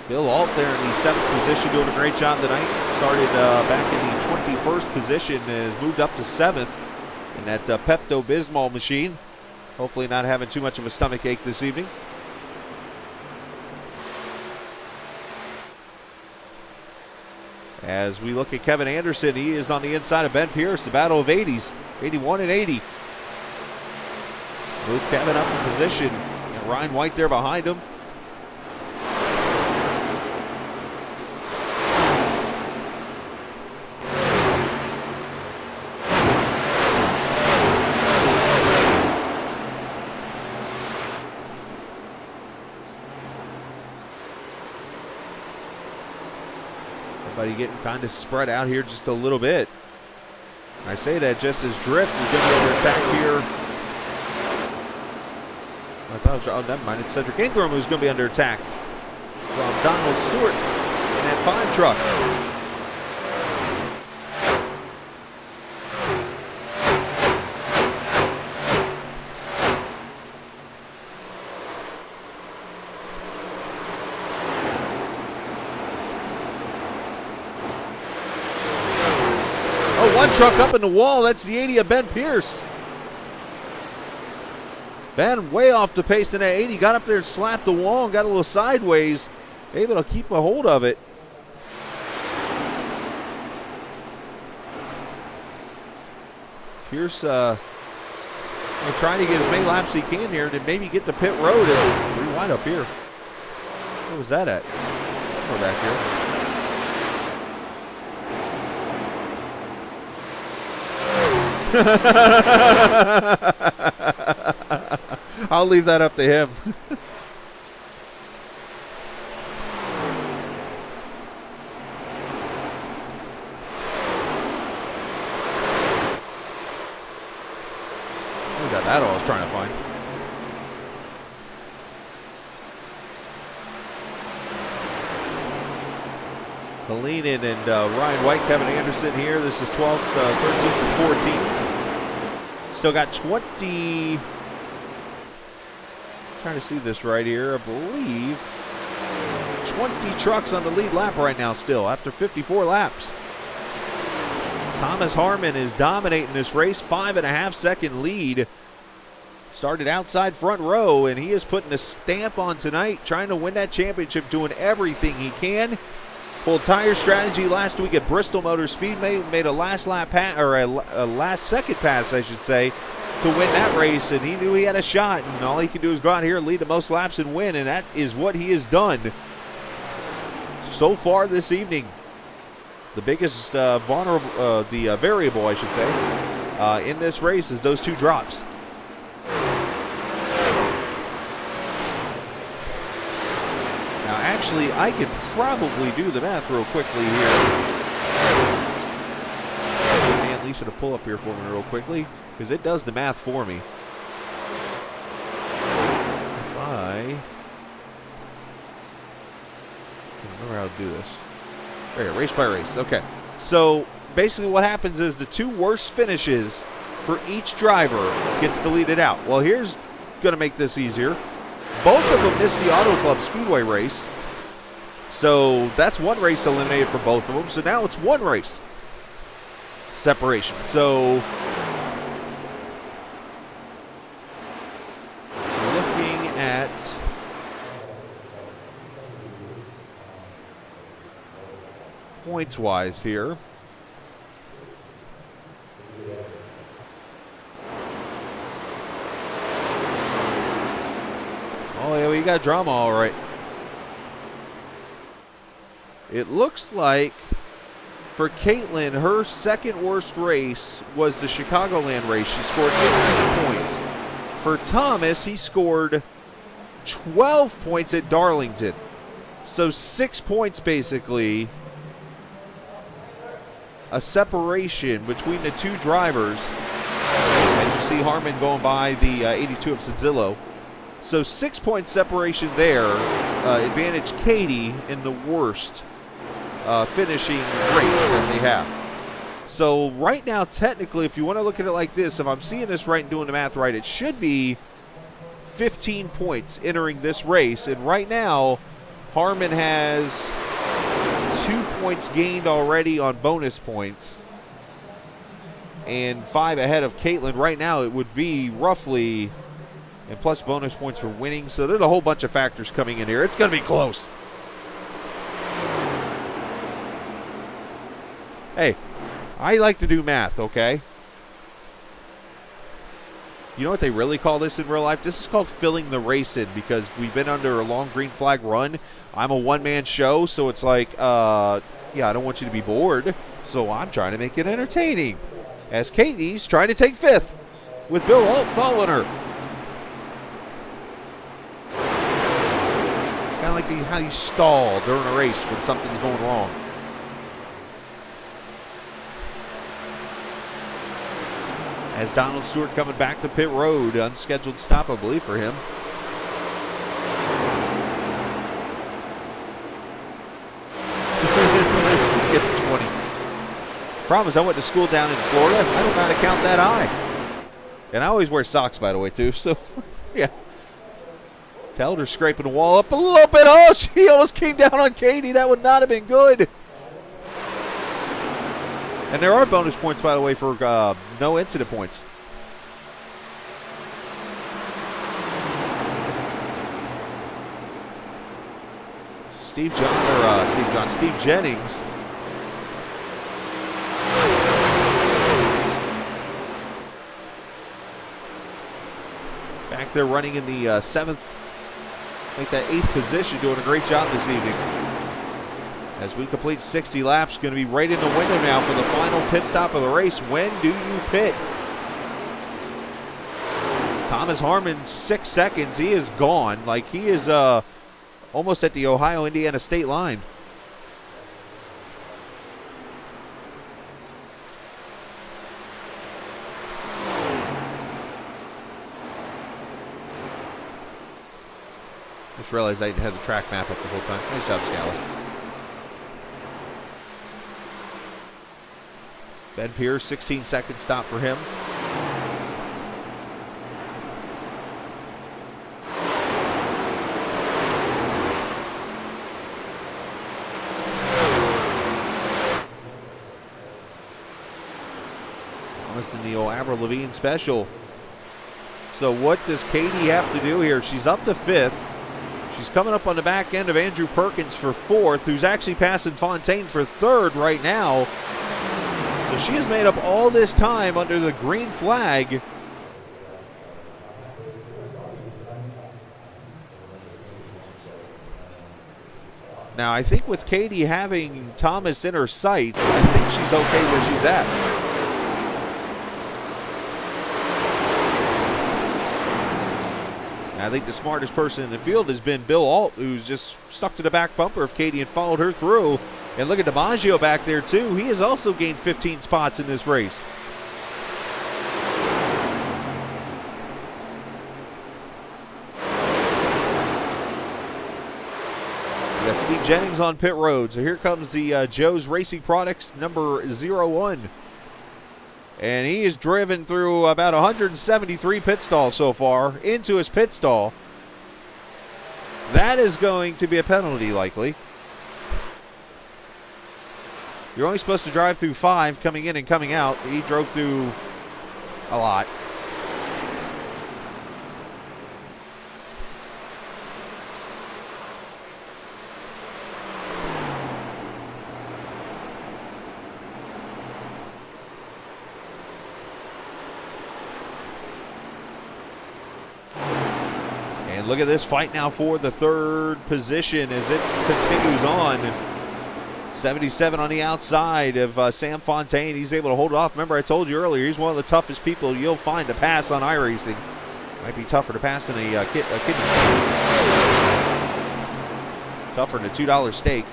Bill Alt there in the 7th position doing a great job tonight. Started back in the 21st position and has moved up to 7th. And that Pepto-Bismol machine. Hopefully not having too much of a stomach ache this evening. As we look at Kevin Anderson, he is on the inside of Ben Pierce, the battle of 80s, 81 and 80. Move Kevin up in position. And Ryan White there behind him. Everybody getting kind of spread out here just a little bit. I say that just as Drift is going to be under attack here. I thought it was, oh, never mind. It's Cedric Ingram who's going to be under attack from Donald Stewart in that 5 truck. Oh, 1 truck up in the wall. That's the 80 of Ben Pierce. Ben way off the pace in that 80. Got up there and slapped the wall and got a little sideways. Able to keep a hold of it. Pierce trying to get as many laps as he can here and maybe get to pit road and rewind up here. Where was that at? We're back here. I'll leave that up to him. What was that battle I was trying to find? Kalinin and Ryan White, Kevin Anderson here. This is 12th, 13th, and 14th. Still got 20. Trying to see this right here. I believe 20 trucks on the lead lap right now still after 54 laps. Thomas Harmon is dominating this race. 5.5 second lead. Started outside front row, and he is putting a stamp on tonight, trying to win that championship, doing everything he can. Pulled tire strategy last week at Bristol Motor Speedway, made a last lap pass, or a last second pass, I should say, to win that race, and he knew he had a shot, and all he could do is go out here and lead the most laps and win, and that is what he has done so far this evening. The biggest vulnerable, variable, I should say, in this race is those 2 drops. Now, actually, I could probably do the math real quickly here. Get Lisa to pull up here for me real quickly, because it does the math for me. If I remember how to do this. Right, race by race. Okay. So basically what happens is the 2 worst finishes for each driver gets deleted out. Well, here's going to make this easier. Both of them missed the Auto Club Speedway race. So that's 1 race eliminated for both of them. So now it's 1 race separation. So looking at points-wise here. Oh, yeah, we got drama all right. It looks like For Caitlin, her second worst race was the Chicagoland race. She scored 15 points. For Thomas, he scored 12 points at Darlington. So 6 points basically. A separation between the two drivers. As you see Harmon going by the 82 of Senzillo. So 6 point separation there. Advantage Katie in the worst finishing race that they have. So right now, technically, if you want to look at it like this, if I'm seeing this right and doing the math right, it should be 15 points entering this race. And right now, Harmon has 2 points gained already on bonus points and 5 ahead of Caitlin. Right now, it would be roughly, and plus bonus points for winning. So there's a whole bunch of factors coming in here. It's going to be close. Hey, I like to do math, okay? You know what they really call this in real life? This is called filling the race in, because we've been under a long green flag run. I'm a one-man show, so it's like, yeah, I don't want you to be bored, so I'm trying to make it entertaining. As Katie's trying to take 5th with Bill Alt following her. Kind of like how you stall during a race when something's going wrong. As Donald Stewart coming back to pit road. Unscheduled stop, I believe, for him. Get to 20. Problem is, I went to school down in Florida. I don't know how to count that high. And I always wear socks, by the way, too. So, yeah. Telled her scraping the wall up a little bit. Oh, she almost came down on Katie. That would not have been good. And there are bonus points, by the way, for no incident points. Steve Jennings. Back there running in the 7th, make that 8th position, doing a great job this evening. As we complete 60 laps, going to be right in the window now for the final pit stop of the race. When do you pit? Thomas Harmon, 6 seconds. He is gone. Like, he is almost at the Ohio-Indiana state line. Just realized I didn't have the track map up the whole time. Nice job, Scala. Ben Pierce, 16-second stop for him. Almost in the old Avril Lavigne special. So what does Katie have to do here? She's up to 5th. She's coming up on the back end of Andrew Perkins for 4th, who's actually passing Fontaine for 3rd right now. So she has made up all this time under the green flag. Now, I think with Katie having Thomas in her sights, I think she's okay where she's at. I think the smartest person in the field has been Bill Alt, who's just stuck to the back bumper of Katie and followed her through. And look at DiMaggio back there, too. He has also gained 15 spots in this race. We got Steve Jennings on pit road. So here comes the Joe's Racing Products number 01. And he has driven through about 173 pit stalls so far into his pit stall. That is going to be a penalty, likely. You're only supposed to drive through 5 coming in and coming out. He drove through a lot. And look at this fight now for the 3rd position as it continues on. 77 on the outside of Sam Fontaine. He's able to hold it off. Remember, I told you earlier, he's one of the toughest people you'll find to pass on iRacing. Might be tougher to pass than a kidney. Tougher than a $2 steak.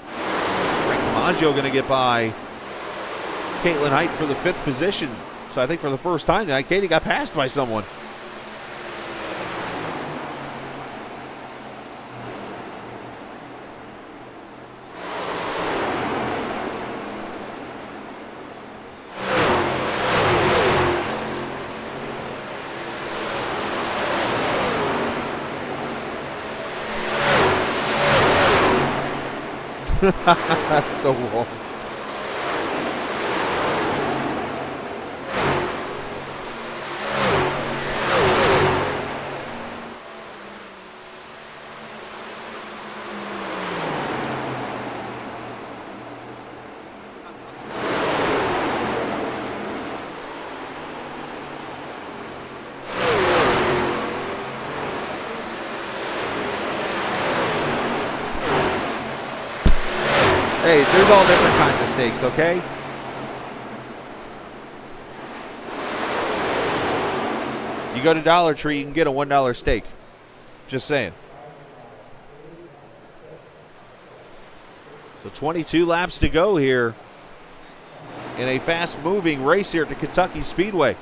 Frank DiMaggio going to get by Caitlin Height for the 5th position. So I think for the first time tonight, Katie got passed by someone. So long. Hey, there's all different kinds of steaks, okay? You go to Dollar Tree, you can get a $1 steak. Just saying. So 22 laps to go here in a fast-moving race here at the Kentucky Speedway.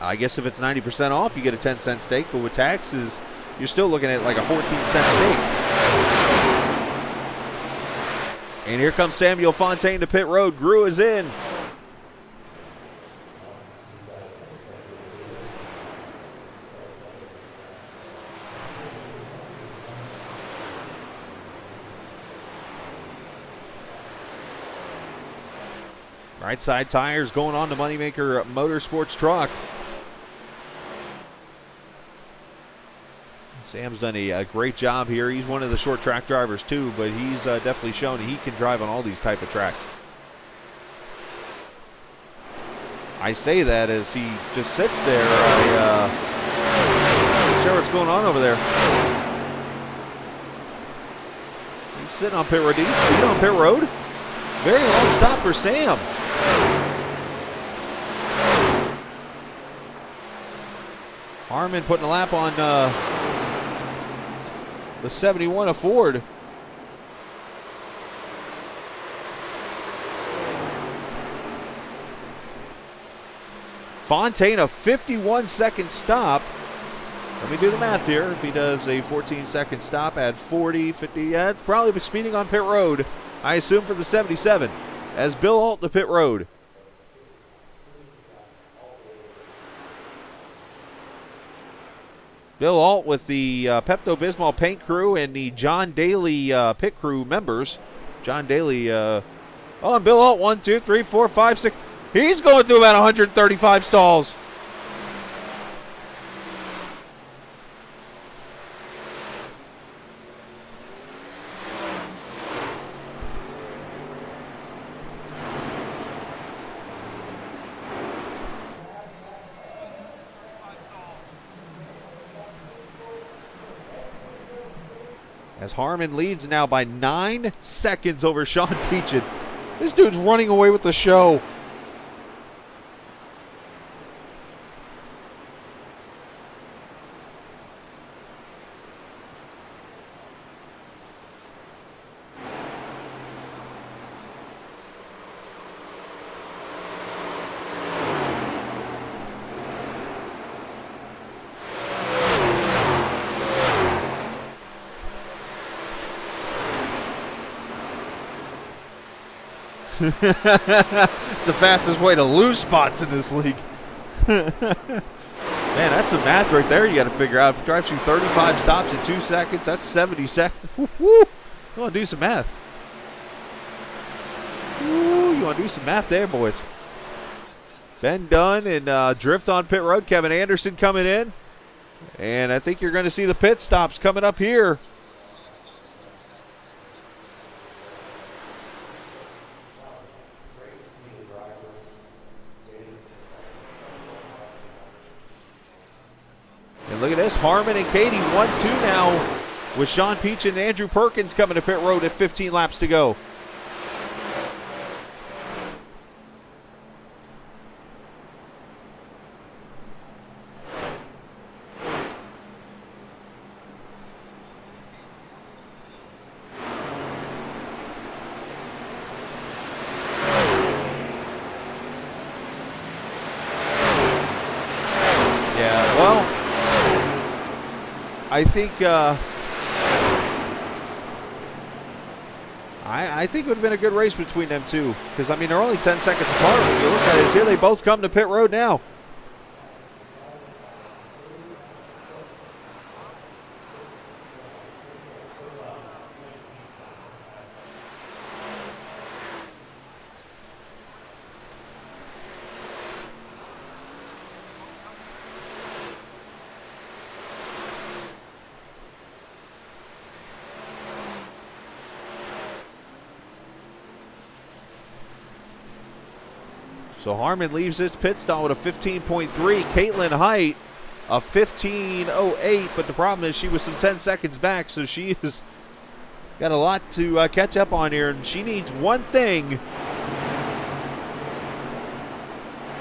I guess if it's 90% off, you get a 10-cent steak, but with taxes, you're still looking at like a 14-cent steak. And here comes Samuel Fontaine to pit road. Grew is in. Right side tires going on to Moneymaker Motorsports truck. Sam's done a great job here. He's one of the short track drivers too, but he's definitely shown he can drive on all these type of tracks. I say that as he just sits there. Not sure what's going on over there. He's sitting on pit road. Did he speed on pit road? Very long stop for Sam. Harmon putting a lap on the 71 of Ford. Fontaine, a 51-second stop. Let me do the math here. If he does a 14-second stop at 40, 50, yeah, it's probably speeding on pit road, I assume, for the 77. As Bill Alt to pit road. Bill Alt with the Pepto-Bismol paint crew and the John Daly pit crew members. John Daly, and Bill Alt, 1, 2, 3, 4, 5, 6. He's going through about 135 stalls. As Harmon leads now by 9 seconds over Sean Peachin. This dude's running away with the show. It's the fastest way to lose spots in this league. Man, that's some math right there you got to figure out. If it drives you 35 stops in 2 seconds, that's 70 seconds. Woo! You want to do some math. Woo, you want to do some math there, boys. Ben Dunn and Drift on pit road. Kevin Anderson coming in. And I think you're going to see the pit stops coming up here. look at this. Harmon and Katie 1-2 now with Sean Peach and Andrew Perkins coming to pit road at 15 laps to go. I think it would have been a good race between them two, because I mean they're only 10 seconds apart. When you look at it, here they both come to pit road now. So Harmon leaves his pit stop with a 15.3. Caitlin Height a 15.08, but the problem is she was some 10 seconds back, so she has got a lot to catch up on here, and she needs one thing.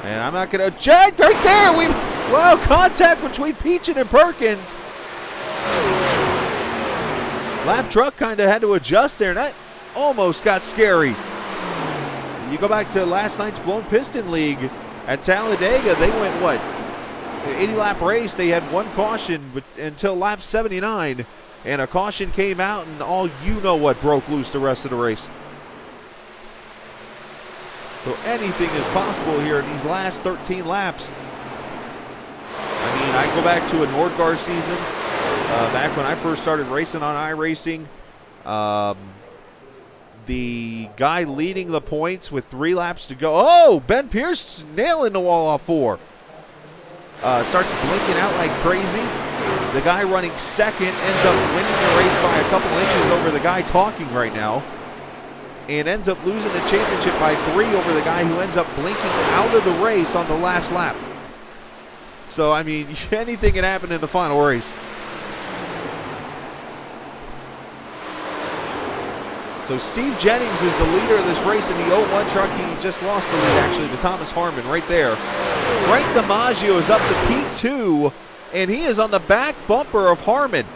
And I'm not going to check right there. Wow, contact between Peachin and Perkins. Lap truck kind of had to adjust there, and that almost got scary. You go back to last night's Blown Piston League at Talladega, they went, what, 80-lap race. They had one caution until lap 79, and a caution came out, and all you-know-what broke loose the rest of the race. So anything is possible here in these last 13 laps. I mean, I go back to a Nordgar season, back when I first started racing on iRacing. The guy leading the points with 3 laps to go. Oh, Ben Pierce nailing the wall off 4. Starts blinking out like crazy. The guy running second ends up winning the race by a couple inches over the guy talking right now, and ends up losing the championship by 3 over the guy who ends up blinking out of the race on the last lap. So, I mean, anything can happen in the final race. So Steve Jennings is the leader of this race in the 01 truck. He just lost the lead, actually, to Thomas Harmon right there. Frank DiMaggio is up to P2, and he is on the back bumper of Harmon.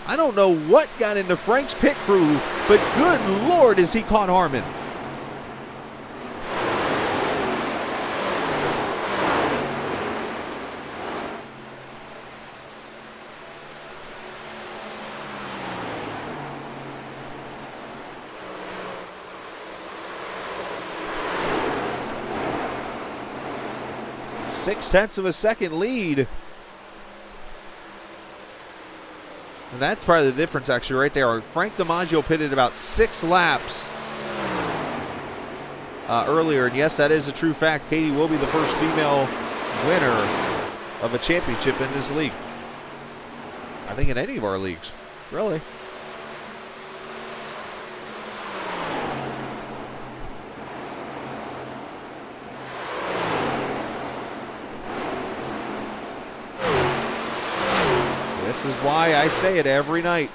I don't know what got into Frank's pit crew, but good Lord, has he caught Harmon. Six-tenths of a second lead. And that's probably the difference, actually, right there. Frank DiMaggio pitted about 6 laps earlier. And yes, that is a true fact. Katie will be the first female winner of a championship in this league. I think in any of our leagues, really. This is why I say it every night.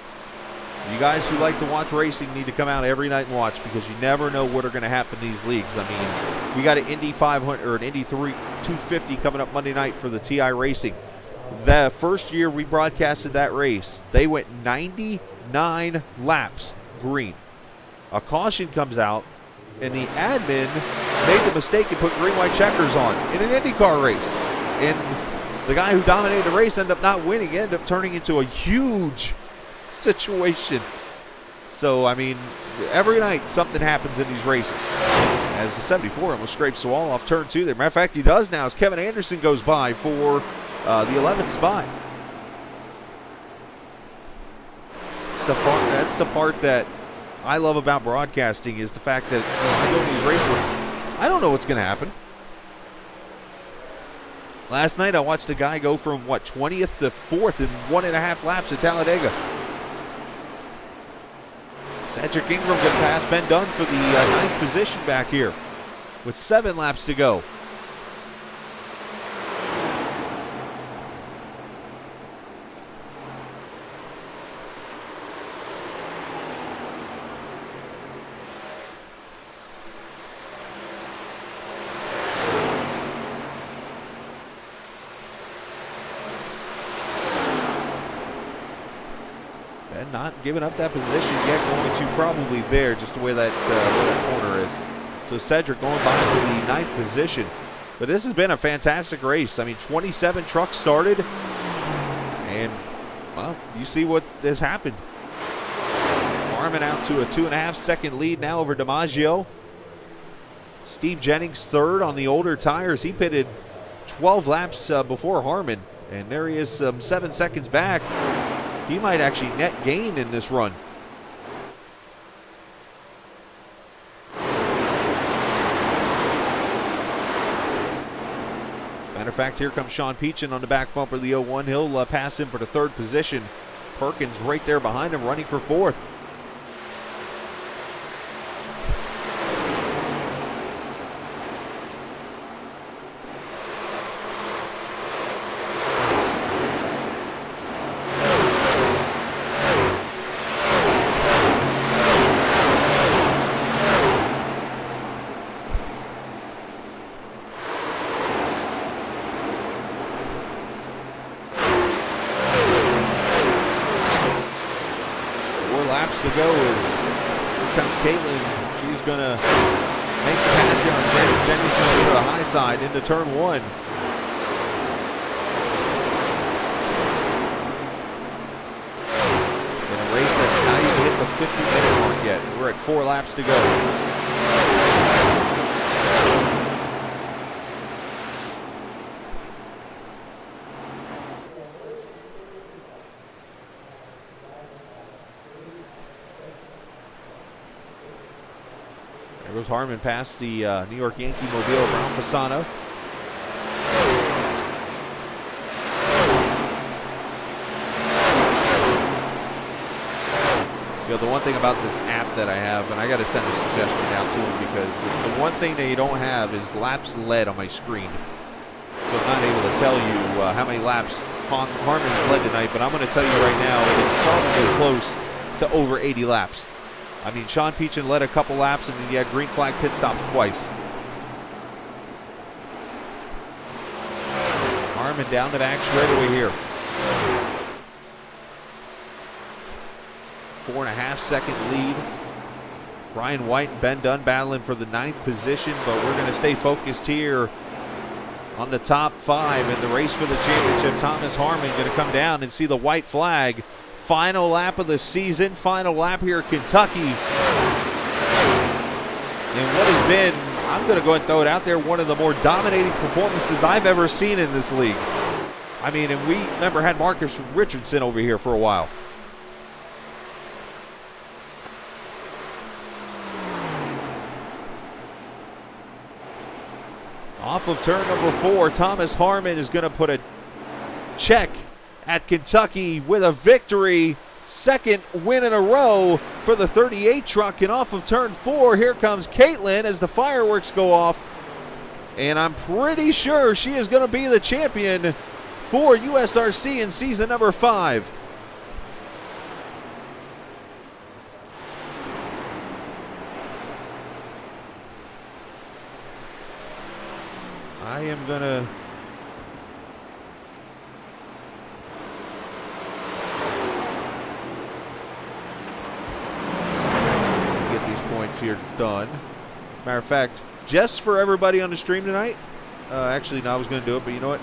You guys who like to watch racing need to come out every night and watch, because you never know what are going to happen in these leagues. I mean, we got an Indy 500 or an Indy 250 coming up Monday night for the TI Racing. The first year we broadcasted that race, they went 99 laps green. A caution comes out, and the admin made the mistake and put green-white checkers on in an IndyCar race. And the guy who dominated the race ended up not winning, ended up turning into a huge situation. So, I mean, every night something happens in these races. As the 74 almost scrapes the wall off turn 2 there. Matter of fact, he does now as Kevin Anderson goes by for the 11th spot. That's the part that I love about broadcasting, is the fact that I go to these races, I don't know what's going to happen. Last night I watched a guy go from, 20th to 4th in 1.5 laps at Talladega. Cedric Ingram going to pass Ben Dunn for the 9th position back here with 7 laps to go. not giving up that position yet, going to probably there, just the way that, where that corner is. So Cedric going by for the 9th position. But this has been a fantastic race. I mean, 27 trucks started, and, well, you see what has happened. Harmon out to a 2.5-second lead now over DiMaggio. Steve Jennings third on the older tires. He pitted 12 laps before Harmon, and there he is 7 seconds back. He might actually net gain in this run. Matter of fact, here comes Sean Peachin on the back bumper of the 01. He'll pass him for the 3rd position. Perkins right there behind him, running for 4th. To go is, here comes Caitlin. She's going to make the pass here on Jennings. Jennings going to go to the high side into turn 1. In a race that's not even hit the 50-minute mark yet. We're at 4 laps to go. There goes Harmon past the New York Yankee Mobile of Ralph Fasano. You know, the one thing about this app that I have, and I got to send a suggestion out to him, because it's the one thing that you don't have is laps led on my screen. So I'm not able to tell you how many laps Harmon's led tonight, but I'm going to tell you right now it is probably close to over 80 laps. I mean, Sean Peachin led a couple laps, and then he had green flag pit stops twice. Harmon down the back straight away here. 4.5-second lead. Ryan White and Ben Dunn battling for the 9th position, but we're going to stay focused here on the top 5 in the race for the championship. Thomas Harmon going to come down and see the white flag. Final lap of the season, final lap here at Kentucky. And what has been, I'm going to go ahead and throw it out there, one of the more dominating performances I've ever seen in this league. I mean, and we remember had Marcus Richardson over here for a while. Off of turn number 4, Thomas Harmon is going to put a check at Kentucky with a victory. 2nd win in a row for the 38 truck. And off of turn 4, here comes Caitlin as the fireworks go off. And I'm pretty sure she is going to be the champion for USRC in season number 5. I am going to here done. Matter of fact, just for everybody on the stream tonight, actually, no, I was going to do it, but you know what?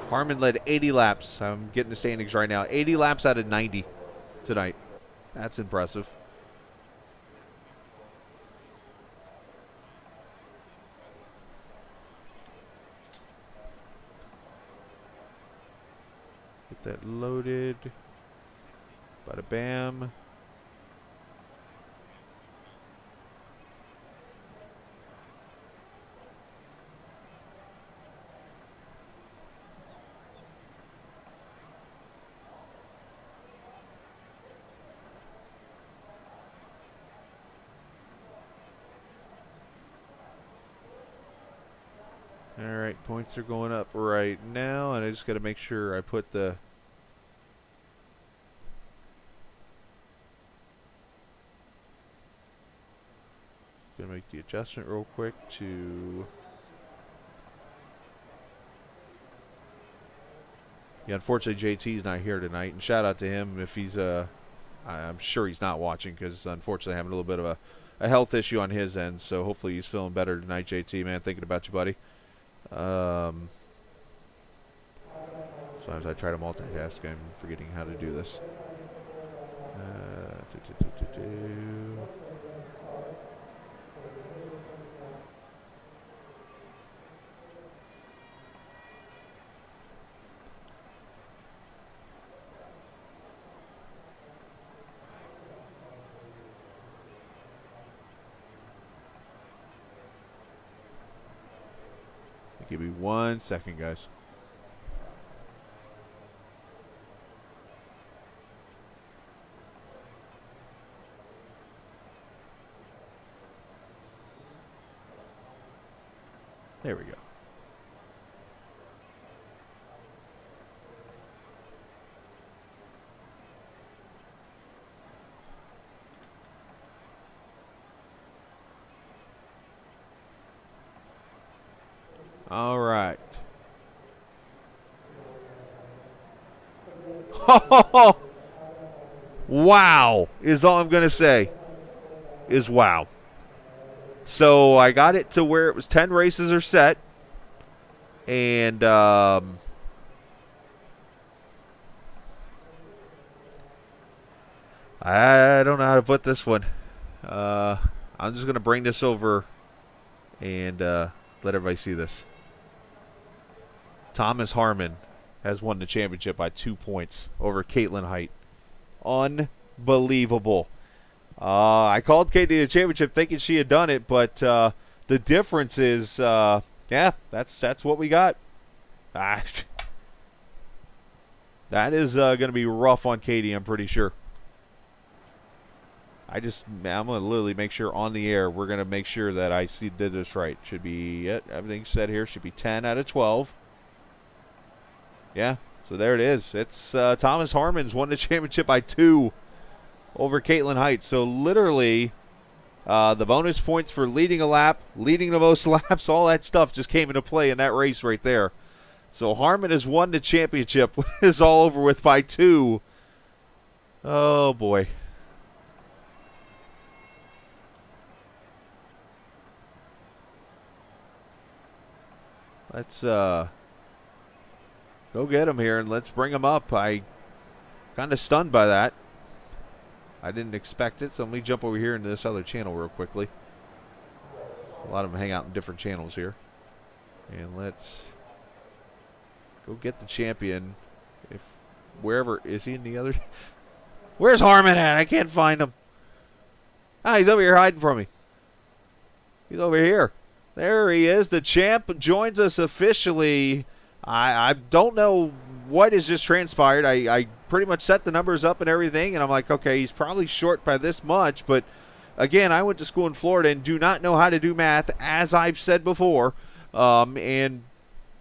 Harmon led 80 laps. I'm getting the standings right now. 80 laps out of 90 tonight. That's impressive. that loaded. Bada bam. Alright, points are going up right now, and I just got to make sure I put the... Gonna make the adjustment real quick to... Yeah, unfortunately JT's not here tonight, and shout out to him if he's... I'm sure he's not watching, because unfortunately having a little bit of a health issue on his end, so hopefully he's feeling better tonight, JT, man. Thinking about you, buddy. Sometimes I try to multitask. I'm forgetting how to do this. Give me 1 second, guys. There we go. All right. Wow is all I'm going to say is wow. So I got it to where it was 10 races are set. And I don't know how to put this one. I'm just going to bring this over and let everybody see this. Thomas Harmon has won the championship by 2 points over Caitlin Height. Unbelievable. I called Katie the championship thinking she had done it, but the difference is, yeah, that's what we got. That is going to be rough on Katie, I'm pretty sure. I'm going to literally make sure on the air, we're going to make sure that I did this right. Should be, everything's set here, should be 10 out of 12. Yeah, so there it is. It's Thomas Harmon's won the championship by 2 over Caitlin Height. So literally, the bonus points for leading a lap, leading the most laps, all that stuff just came into play in that race right there. So Harmon has won the championship. It's all over with by 2. Oh, boy. Let's go get him here and let's bring him up. I kind of stunned by that. I didn't expect it, so let me jump over here into this other channel real quickly. A lot of them hang out in different channels here. And let's go get the champion. If wherever is he in the other? Where's Harmon at? I can't find him. Ah, he's over here hiding from me. He's over here. There he is. The champ joins us officially. I don't know what has just transpired. I pretty much set the numbers up and everything, and I'm like, okay, he's probably short by this much. But, again, I went to school in Florida and do not know how to do math, as I've said before. And,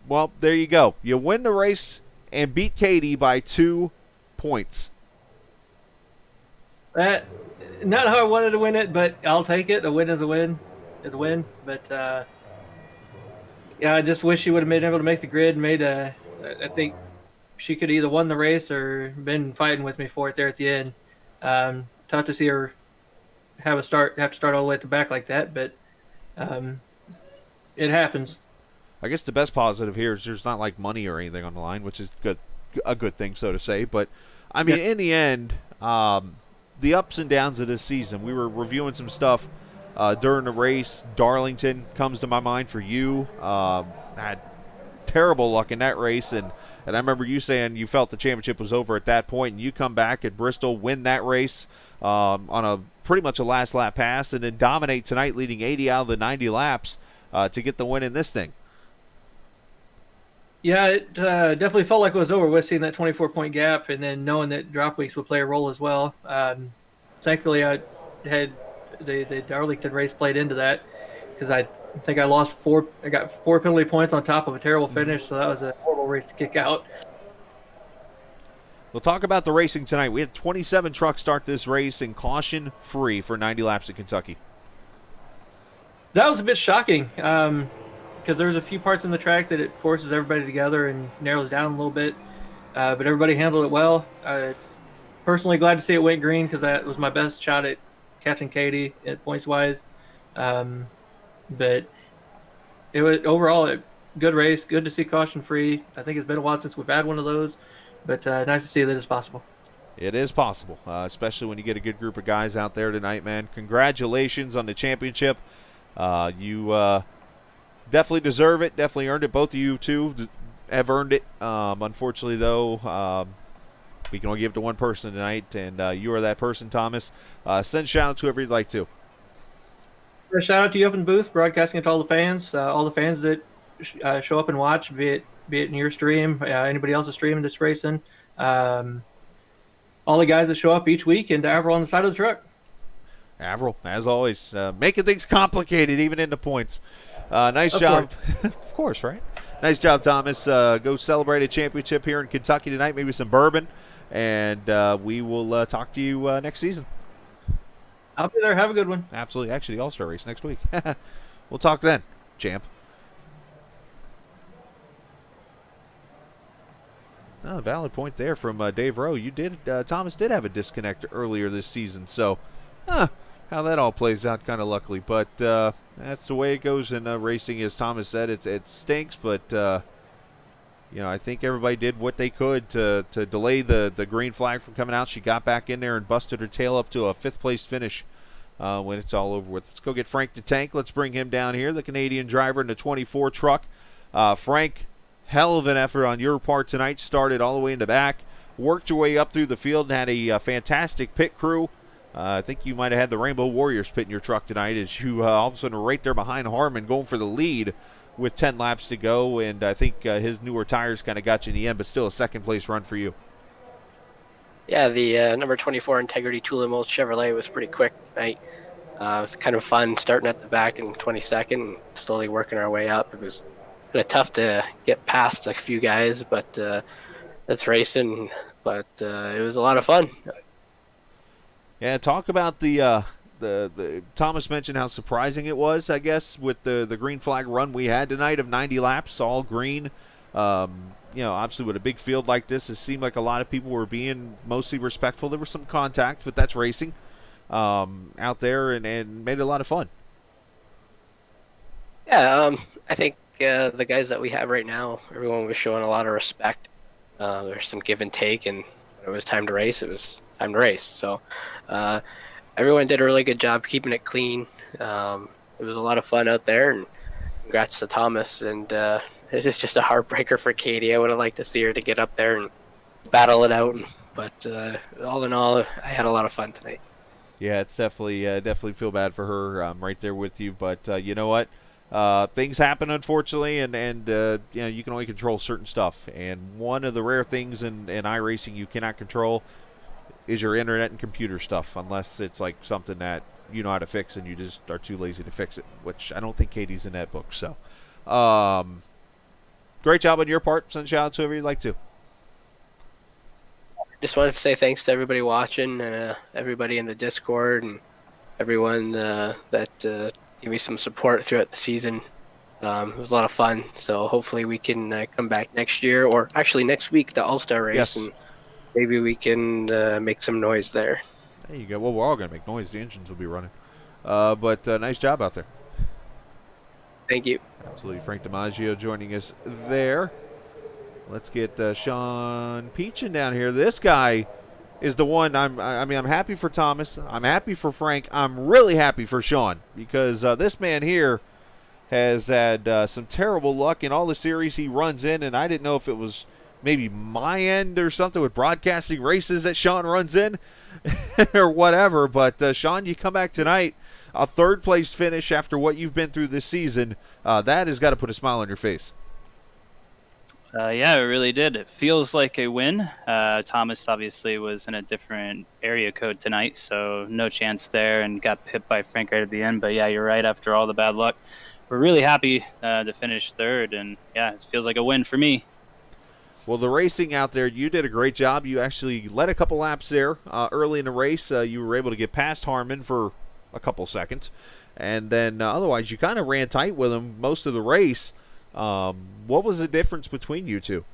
well, there you go. You win the race and beat Katie by 2 points. Not how I wanted to win it, but I'll take it. A win is a win. But yeah, I just wish she would have been able to make the grid. I think she could either won the race or been fighting with me for it there at the end. Tough to see her have to start all the way at the back like that, but it happens. I guess the best positive here is there's not like money or anything on the line, which is a good thing, so to say. But I mean, in the end, the ups and downs of this season, we were reviewing some stuff. During the race, Darlington comes to my mind for you. Had terrible luck in that race, and I remember you saying you felt the championship was over at that point, and you come back at Bristol, win that race on a pretty much a last lap pass, and then dominate tonight, leading 80 out of the 90 laps to get the win in this thing. Yeah, it definitely felt like it was over with, seeing that 24-point gap, and then knowing that drop weeks would play a role as well. Thankfully, I had the Darlington race played into that, because I think I got 4 penalty points on top of a terrible finish, so that was a horrible race to kick out. We'll talk about the racing tonight. We had 27 trucks start this race and caution free for 90 laps at Kentucky. That was a bit shocking, because there's a few parts in the track that it forces everybody together and narrows down a little bit, but everybody handled it well. Personally glad to see it went green, because that was my best shot at catching Katie at points wise. But it was overall a good race. Good to see caution free. I think it's been a while since we've had one of those, but nice to see that it's possible. It is possible, especially when you get a good group of guys out there tonight, man. Congratulations on the championship. You definitely deserve it. Definitely earned it. Both of you two have earned it. Unfortunately, though, we can only give it to one person tonight, and you are that person, Thomas. Send shout out to whoever you'd like to. A shout out to you up in the booth, broadcasting it to all the fans that show up and watch, be it in your stream, anybody else's stream that's racing, all the guys that show up each week, and Avril on the side of the truck. Avril, as always, making things complicated even in the points. Nice job. Of course, right? Nice job, Thomas. Go celebrate a championship here in Kentucky tonight, maybe some bourbon, and we will talk to you next season. I'll be there. Have a good one. Absolutely. Actually, the All-Star race next week. We'll talk then, champ. Oh, valid point there from Dave Rowe. Thomas did have a disconnect earlier this season, so how that all plays out kind of luckily. But that's the way it goes in racing. As Thomas said, it stinks, but I think everybody did what they could to delay the green flag from coming out. She got back in there and busted her tail up to a 5th place finish when it's all over with. Let's go get Frank the Tank. Let's bring him down here, the Canadian driver in the 24 truck. Frank, hell of an effort on your part tonight. Started all the way in the back, worked your way up through the field, and had a fantastic pit crew. I think you might have had the Rainbow Warriors pit in your truck tonight, as you all of a sudden were right there behind Harmon going for the lead with 10 laps to go, and I think his newer tires kind of got you in the end, but still a 2nd place run for you. Yeah, the number 24 Integrity Tulamol Chevrolet was pretty quick tonight. It was kind of fun starting at the back in 22nd and slowly working our way up. It was kind of tough to get past a few guys, but that's racing, but it was a lot of fun. Yeah, talk about the Thomas mentioned how surprising it was, I guess, with the green flag run we had tonight of 90 laps, all green. Obviously with a big field like this, it seemed like a lot of people were being mostly respectful. There was some contact, but that's racing out there, and made it a lot of fun. Yeah, I think the guys that we have right now, everyone was showing a lot of respect. There's some give and take, and when it was time to race, it was time to race. So everyone did a really good job keeping it clean. It was a lot of fun out there, and congrats to Thomas. And this is just a heartbreaker for Katie. I would have liked to see her to get up there and battle it out. But all in all, I had a lot of fun tonight. Yeah, it's definitely feel bad for her. I'm right there with you. But you know what? Things happen, unfortunately, and you can only control certain stuff. And one of the rare things in iRacing you cannot control is your internet and computer stuff, unless it's like something that you know how to fix and you just are too lazy to fix it, which I don't think Katie's in that book. So, great job on your part. Send shout out to whoever you'd like to. Just wanted to say thanks to everybody watching, everybody in the Discord, and everyone that gave me some support throughout the season. It was a lot of fun. So hopefully we can come back next year, or actually next week, the All-Star race, yes. And maybe we can make some noise there. There you go. Well, we're all going to make noise. The engines will be running. But nice job out there. Thank you. Absolutely. Frank DiMaggio joining us there. Let's get Sean Peachin down here. This guy is the one. I'm happy for Thomas. I'm happy for Frank. I'm really happy for Sean, because this man here has had some terrible luck in all the series he runs in, and I didn't know if it was maybe my end or something with broadcasting races that Sean runs in or whatever. But, Sean, you come back tonight, a third-place finish after what you've been through this season. That has got to put a smile on your face. Yeah, it really did. It feels like a win. Thomas obviously was in a different area code tonight, so no chance there, and got hit by Frank right at the end. But, yeah, you're right. After all the bad luck, we're really happy to finish third, and, yeah, it feels like a win for me. Well, the racing out there, you did a great job. You actually led a couple laps there early in the race. You were able to get past Harmon for a couple seconds. And then otherwise, you kind of ran tight with him most of the race. What was the difference between you two?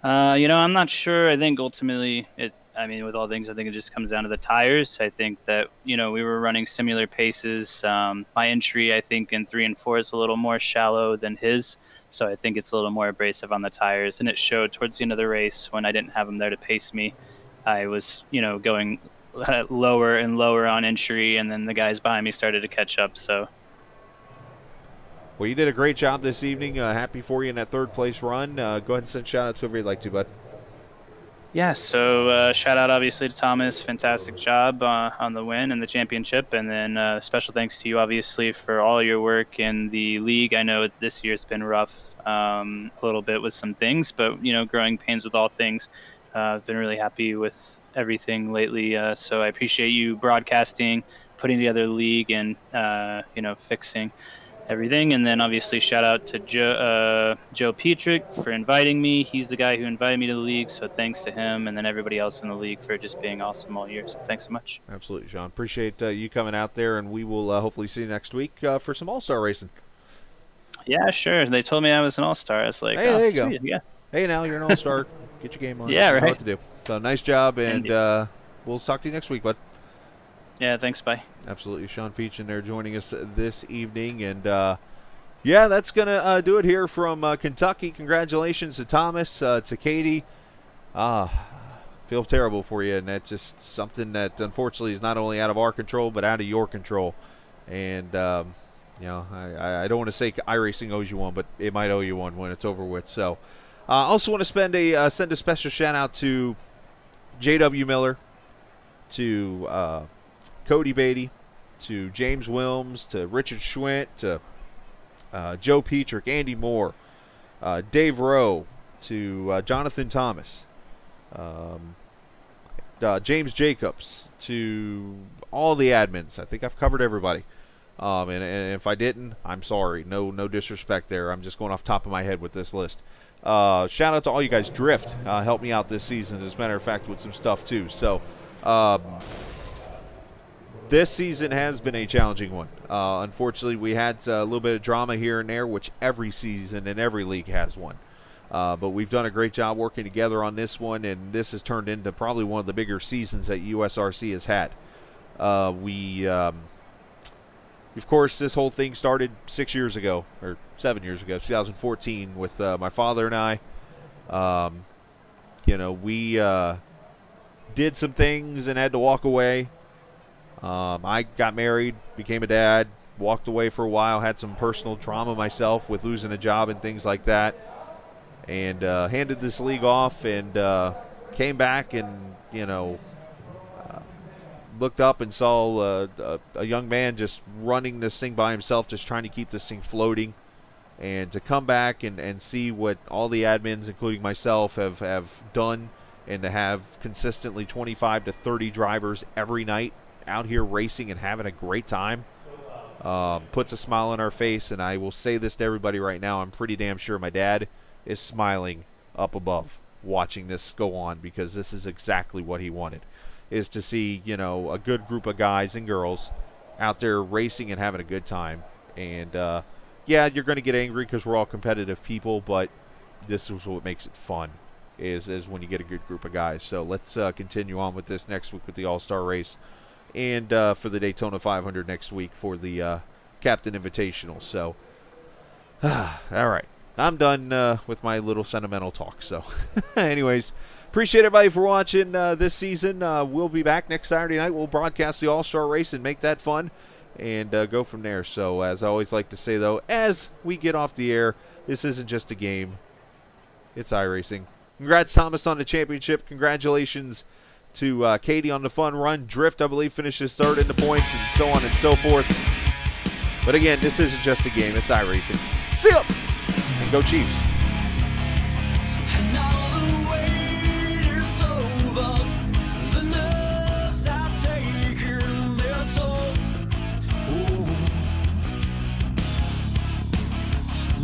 I'm not sure. I think ultimately, with all things, I think it just comes down to the tires. I think that, we were running similar paces. My entry, I think, in 3 and 4 is a little more shallow than his. So I think it's a little more abrasive on the tires. And it showed towards the end of the race when I didn't have him there to pace me. I was, going lower and lower on entry, and then the guys behind me started to catch up. So. Well, you did a great job this evening. Happy for you in that third-place run. Go ahead and send shout-outs to whoever you'd like to, bud. Yeah, so shout-out, obviously, to Thomas. Fantastic job on the win and the championship. And then special thanks to you, obviously, for all your work in the league. I know this year's been rough a little bit with some things, but, growing pains with all things. I've been really happy with everything lately. So I appreciate you broadcasting, putting together the league, and, fixing everything. And then obviously shout out to Joe Petrick for inviting me. He's the guy who invited me to the league, so thanks to him, and then everybody else in the league for just being awesome all year. So thanks so much. Absolutely, Sean. Appreciate you coming out there, and we will hopefully see you next week for some all-star racing. Yeah, sure. They told me I was an all-star. I was like, hey, there you sweet. Go. Yeah. Hey, now you're an all-star. Get your game on. Yeah, right. Know what to do. So nice job, and we'll talk to you next week, bud. Yeah, thanks. Bye. Absolutely. Sean Peach in there joining us this evening, and yeah, that's going to do it here from Kentucky. Congratulations to Thomas, to Katie. Feel terrible for you, and that's just something that unfortunately is not only out of our control, but out of your control. And, I don't want to say iRacing owes you one, but it might owe you one when it's over with. So I also want to send a special shout-out to J.W. Miller, to Cody Beatty, to James Wilms, to Richard Schwint, to Joe Petrick, Andy Moore, Dave Rowe, to Jonathan Thomas, James Jacobs, to all the admins. I think I've covered everybody. And if I didn't, I'm sorry. No disrespect there. I'm just going off the top of my head with this list. Shout out to all you guys. Drift helped me out this season, as a matter of fact, with some stuff too. So this season has been a challenging one. Unfortunately, we had a little bit of drama here and there, which every season and every league has one. But we've done a great job working together on this one, and this has turned into probably one of the bigger seasons that USRC has had. Of course, this whole thing started 6 years ago, or 7 years ago, 2014, with my father and I. We did some things and had to walk away. I got married, became a dad, walked away for a while, had some personal trauma myself with losing a job and things like that, and handed this league off and came back and, looked up and saw a young man just running this thing by himself, just trying to keep this thing floating. And to come back and see what all the admins, including myself, have done, and to have consistently 25 to 30 drivers every night out here racing and having a great time, puts a smile on our face. And I will say this to everybody right now, I'm pretty damn sure my dad is smiling up above watching this go on, because this is exactly what he wanted, is to see, a good group of guys and girls out there racing and having a good time. And yeah, you're going to get angry because we're all competitive people, but this is what makes it fun, is when you get a good group of guys. So let's continue on with this next week with the All-Star race, and for the Daytona 500 next week for the Captain Invitational. So, all right. I'm done with my little sentimental talk. So, anyways, appreciate everybody for watching this season. We'll be back next Saturday night. We'll broadcast the All-Star race and make that fun. and go from there. So, as I always like to say, though, as we get off the air, this isn't just a game. It's iRacing. Congrats, Thomas, on the championship. Congratulations to Katie on the fun run. Drift, I believe, finishes third in the points, and so on and so forth. But again, this isn't just a game. It's iRacing. See ya! And go Chiefs.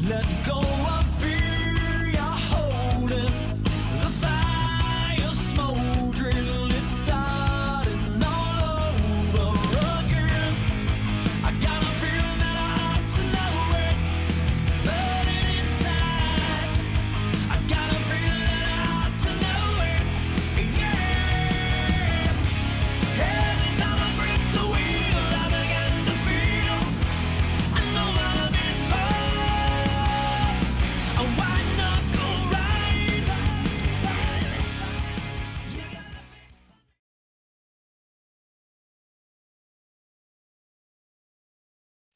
Let go of fear, you're holding the fire smoldering, it's starting all over again. I got a feeling that I ought to know it, burning inside. I got a feeling that I ought to know it, yeah. Every time I grip the wheel, I begin to feel I know what I'm in for. Why not go right?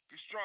Be strong.